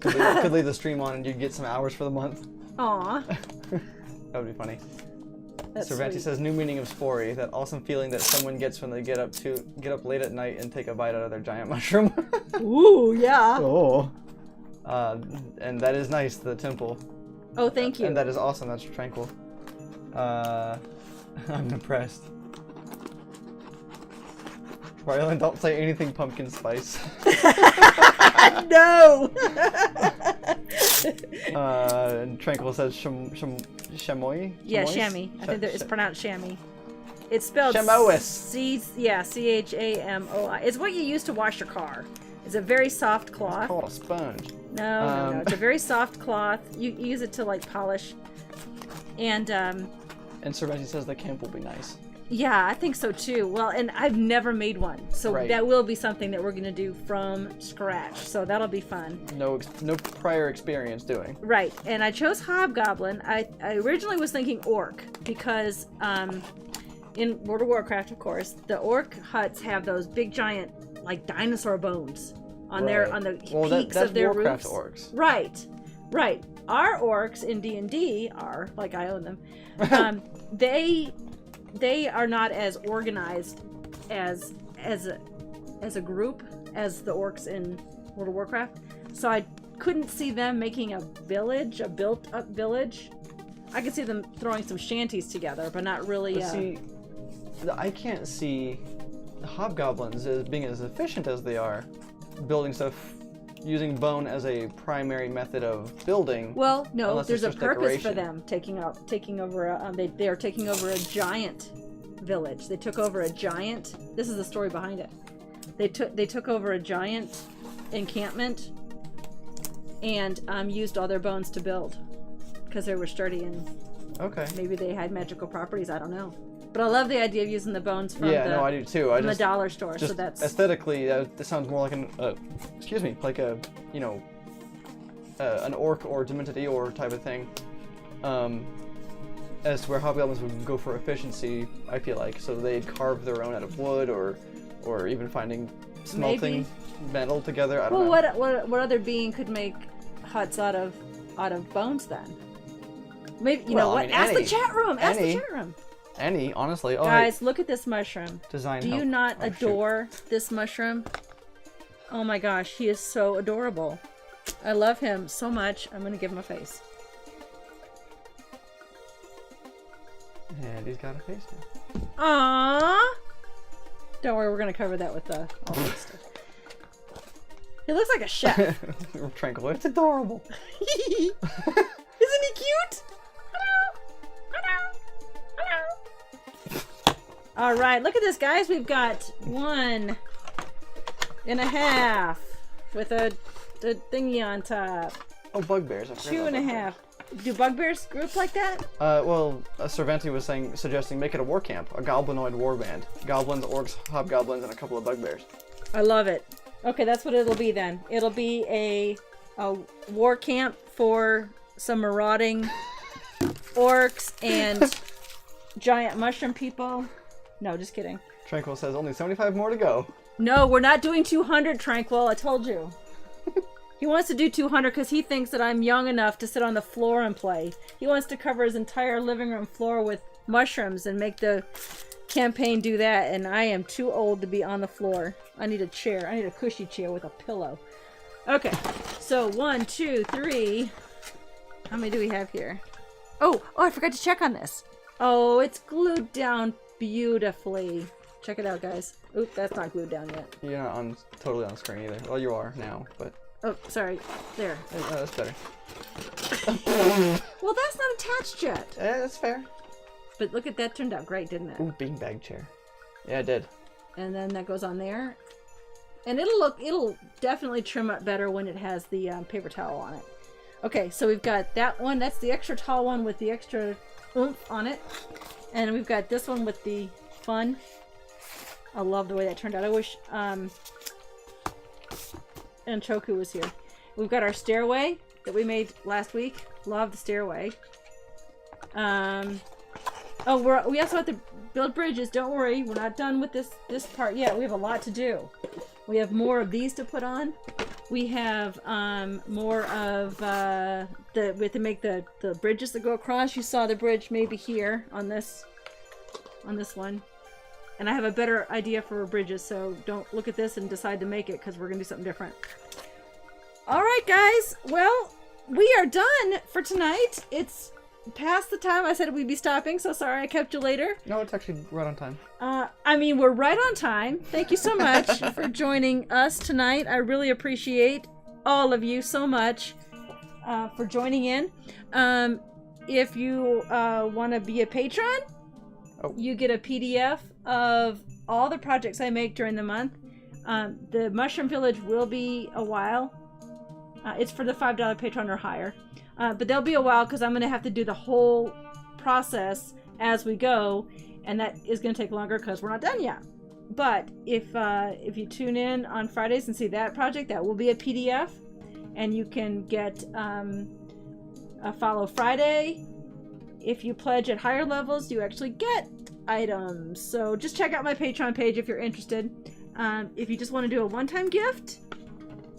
Could leave the stream on and you'd get some hours for the month. Aw. That would be funny. Cervantes says new meaning of spory, that awesome feeling that someone gets when they get up late at night and take a bite out of their giant mushroom. Ooh, yeah. Oh. And that is nice, the temple. Oh, thank you. And that is awesome, that's tranquil. I'm impressed. Rylan, don't say anything pumpkin spice. No! And Tranquil says chamois? Yeah, chamois. I think it's pronounced chamois. It's spelled Chamoi. C-H-A-M-O-I. It's what you use to wash your car. It's a very soft cloth. Call it a sponge. No. It's a very soft cloth. You use it to like polish. And Cerventi says the camp will be nice. yeah, I think so too. Well, and I've never made one, so Right. that will be something that we're gonna do from scratch. So that'll be fun. No prior experience doing. Right, and I chose Hobgoblin. I originally was thinking Orc because in World of Warcraft, of course, the Orc huts have those big giant like dinosaur bones on Right. the Well, peaks that's of their Warcraft roofs. orcs. Right. Our orcs in D&D are like I own them. They are not as organized as a group as the orcs in World of Warcraft. So I couldn't see them making a village, a built-up village. I could see them throwing some shanties together, but not really. But see, I can't see the hobgoblins as being as efficient as they are, building stuff using bone as a primary method of building. Well, no, unless there's it's a just purpose for decoration. them taking over. They are taking over a giant village. They took over a giant. This is the story behind it. They took over a giant encampment and used all their bones to build because they were sturdy and Okay. maybe they had magical properties. I don't know. But I love the idea of using the bones from Yeah, the, no, I do too. from the dollar store. Just So that's aesthetically, that sounds more like like a, an orc or demented Eeyore type of thing. As to where hobgoblins would go for efficiency, I feel like. So they'd carve their own out of wood, or even smelting metal together. I don't know. what other being could make huts out of bones then? Maybe you know Well, I what? mean, Ask the any- chat room. Ask the any- chat room. Any, honestly. Oh, Guys, look at this mushroom. design. Do you help. not Oh, shoot. adore this mushroom? Oh my gosh, he is so adorable. I love him so much. I'm gonna give him a face. And he's got a face now. Aww. Don't worry, we're gonna cover that with all that stuff. He looks like a chef. Tranquil. It's adorable. Isn't he cute? All right, look at this, guys. We've got 1.5 with a thingy on top. Oh, bugbears. I forgot about 2.5. Do bugbears group like that? Well, Cervanti was suggesting make it a war camp, a goblinoid war band. Goblins, orcs, hobgoblins, and a couple of bugbears. I love it. Okay, that's what it'll be then. It'll be a war camp for some marauding orcs and giant mushroom people. No, just kidding. Tranquil says only 75 more to go. No, we're not doing 200, Tranquil. I told you. He wants to do 200 because he thinks that I'm young enough to sit on the floor and play. He wants to cover his entire living room floor with mushrooms and make the campaign do that, and I am too old to be on the floor. I need a chair. I need a cushy chair with a pillow. Okay, so 1, 2, 3. How many do we have here? Oh, I forgot to check on this. Oh, it's glued down beautifully. Check it out, guys. Oop, that's not glued down yet. You're not totally on screen either. Well, you are now, but Oh, sorry. There. that's better. Well, that's not attached yet. That's fair. But look at that. Turned out great, didn't it? Ooh, beanbag chair. Yeah, it did. And then that goes on there. And it'll definitely trim up better when it has the paper towel on it. Okay, so we've got that one. That's the extra tall one with the extra oomph on it. And we've got this one with the fun. I love the way that turned out. I wish Choku was here. We've got our stairway that we made last week. Love the stairway. Oh, we also have to build bridges. Don't worry, we're not done with this part yet. We have a lot to do. We have more of these to put on. We have more of we have to make the bridges that go across. You saw the bridge maybe here on this one. And I have a better idea for bridges, so don't look at this and decide to make it because we're gonna do something different. All right, guys. Well, we are done for tonight. It's past the time I said we'd be stopping, so sorry I kept you later. No, it's actually right on time. I mean, we're right on time. Thank you so much for joining us tonight. I really appreciate all of you so much for joining in. If you want to be a patron you get a PDF of all the projects I make during the month. The Mushroom Village will be a while. It's for the $5 Patreon or higher. But there'll be a while because I'm going to have to do the whole process as we go. And that is going to take longer because we're not done yet. But if you tune in on Fridays and see that project, that will be a PDF. And you can get a Follow Friday. If you pledge at higher levels, you actually get items. So just check out my Patreon page if you're interested. If you just want to do a one-time gift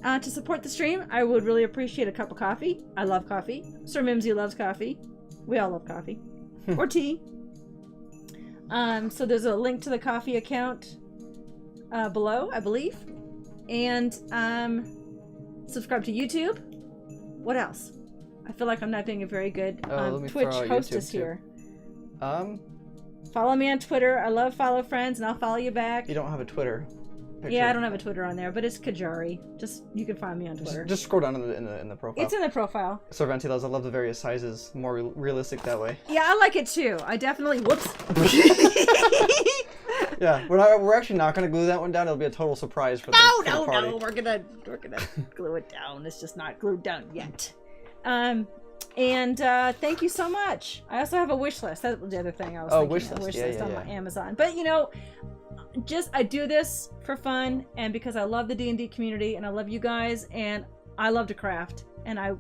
to support the stream, I would really appreciate a cup of coffee. I love coffee. Sir Mimsy loves coffee. We all love coffee. Or tea. So there's a link to the coffee account below, I believe. And subscribe to YouTube. What else? I feel like I'm not being a very good Twitch hostess here. Follow me on Twitter. I love follow friends, and I'll follow you back. You don't have a Twitter picture. Yeah, I don't have a Twitter on there, but it's Qyjari. You can find me on Twitter. Just scroll down in the profile. It's in the profile. Sorventilos, I love the various sizes. More realistic that way. Yeah, I like it too. I definitely. Whoops. Yeah, we're actually not gonna glue that one down. It'll be a total surprise for the party. No. We're gonna glue it down. It's just not glued down yet. And thank you so much. I also have a wish list. That was the other thing I was thinking. Wish list. A wish Yeah, list yeah, on yeah. my Amazon. But I do this for fun and because I love the D&D community and I love you guys and I love to craft and I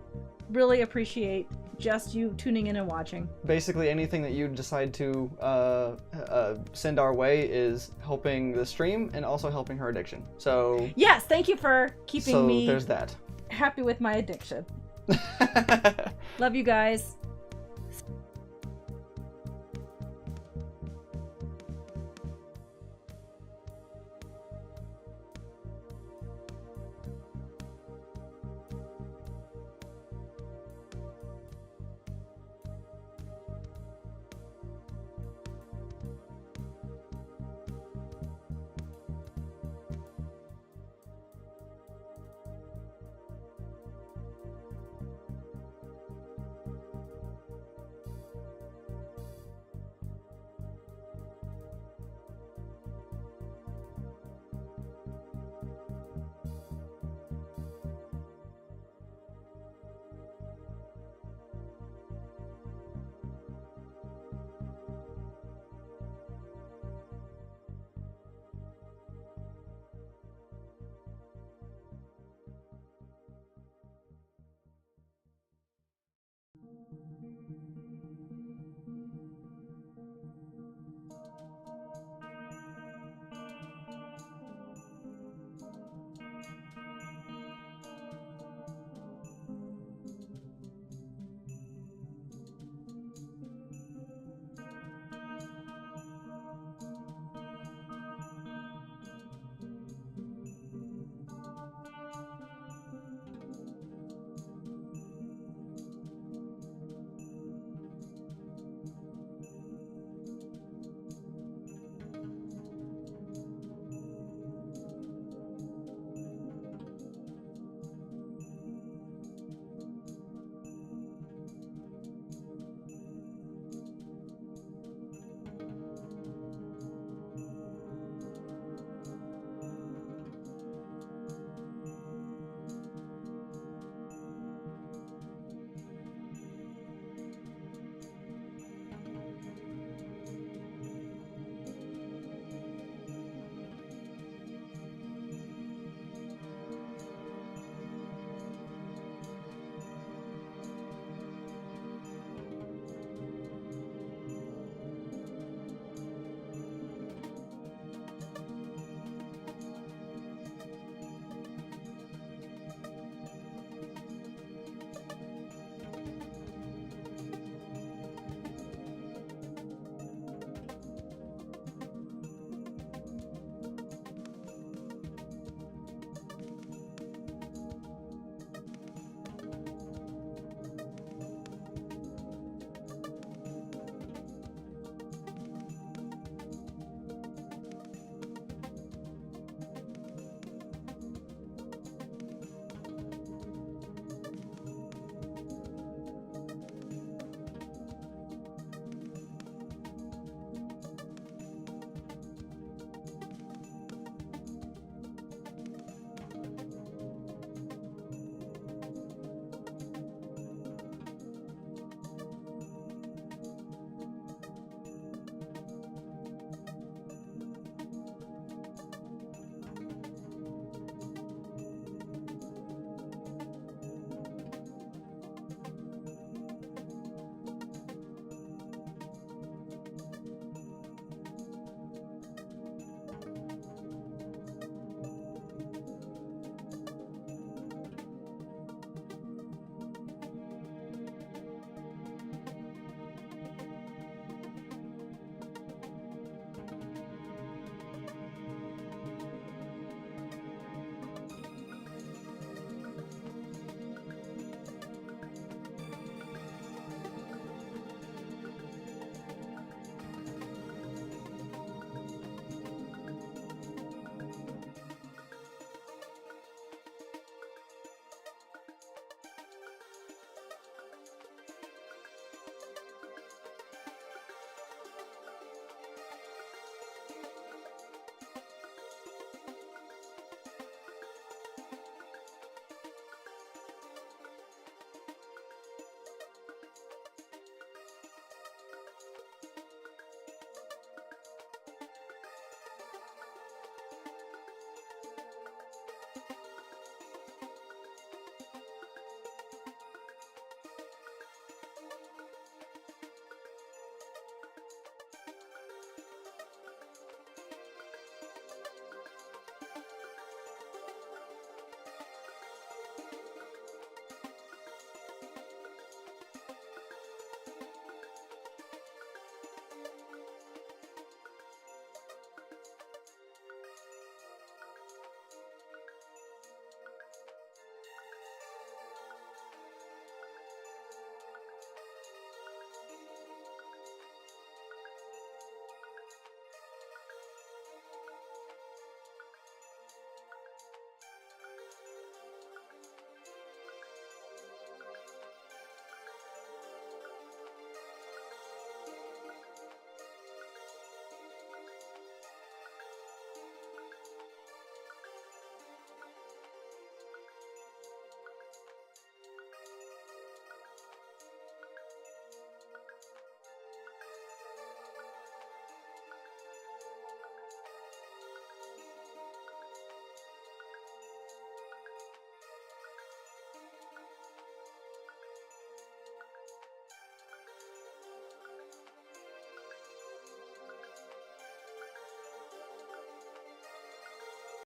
really appreciate just you tuning in and watching. Basically, anything that you decide to send our way is helping the stream and also helping her addiction. So yes, thank you for keeping me there's that. happy with my addiction. Love you guys.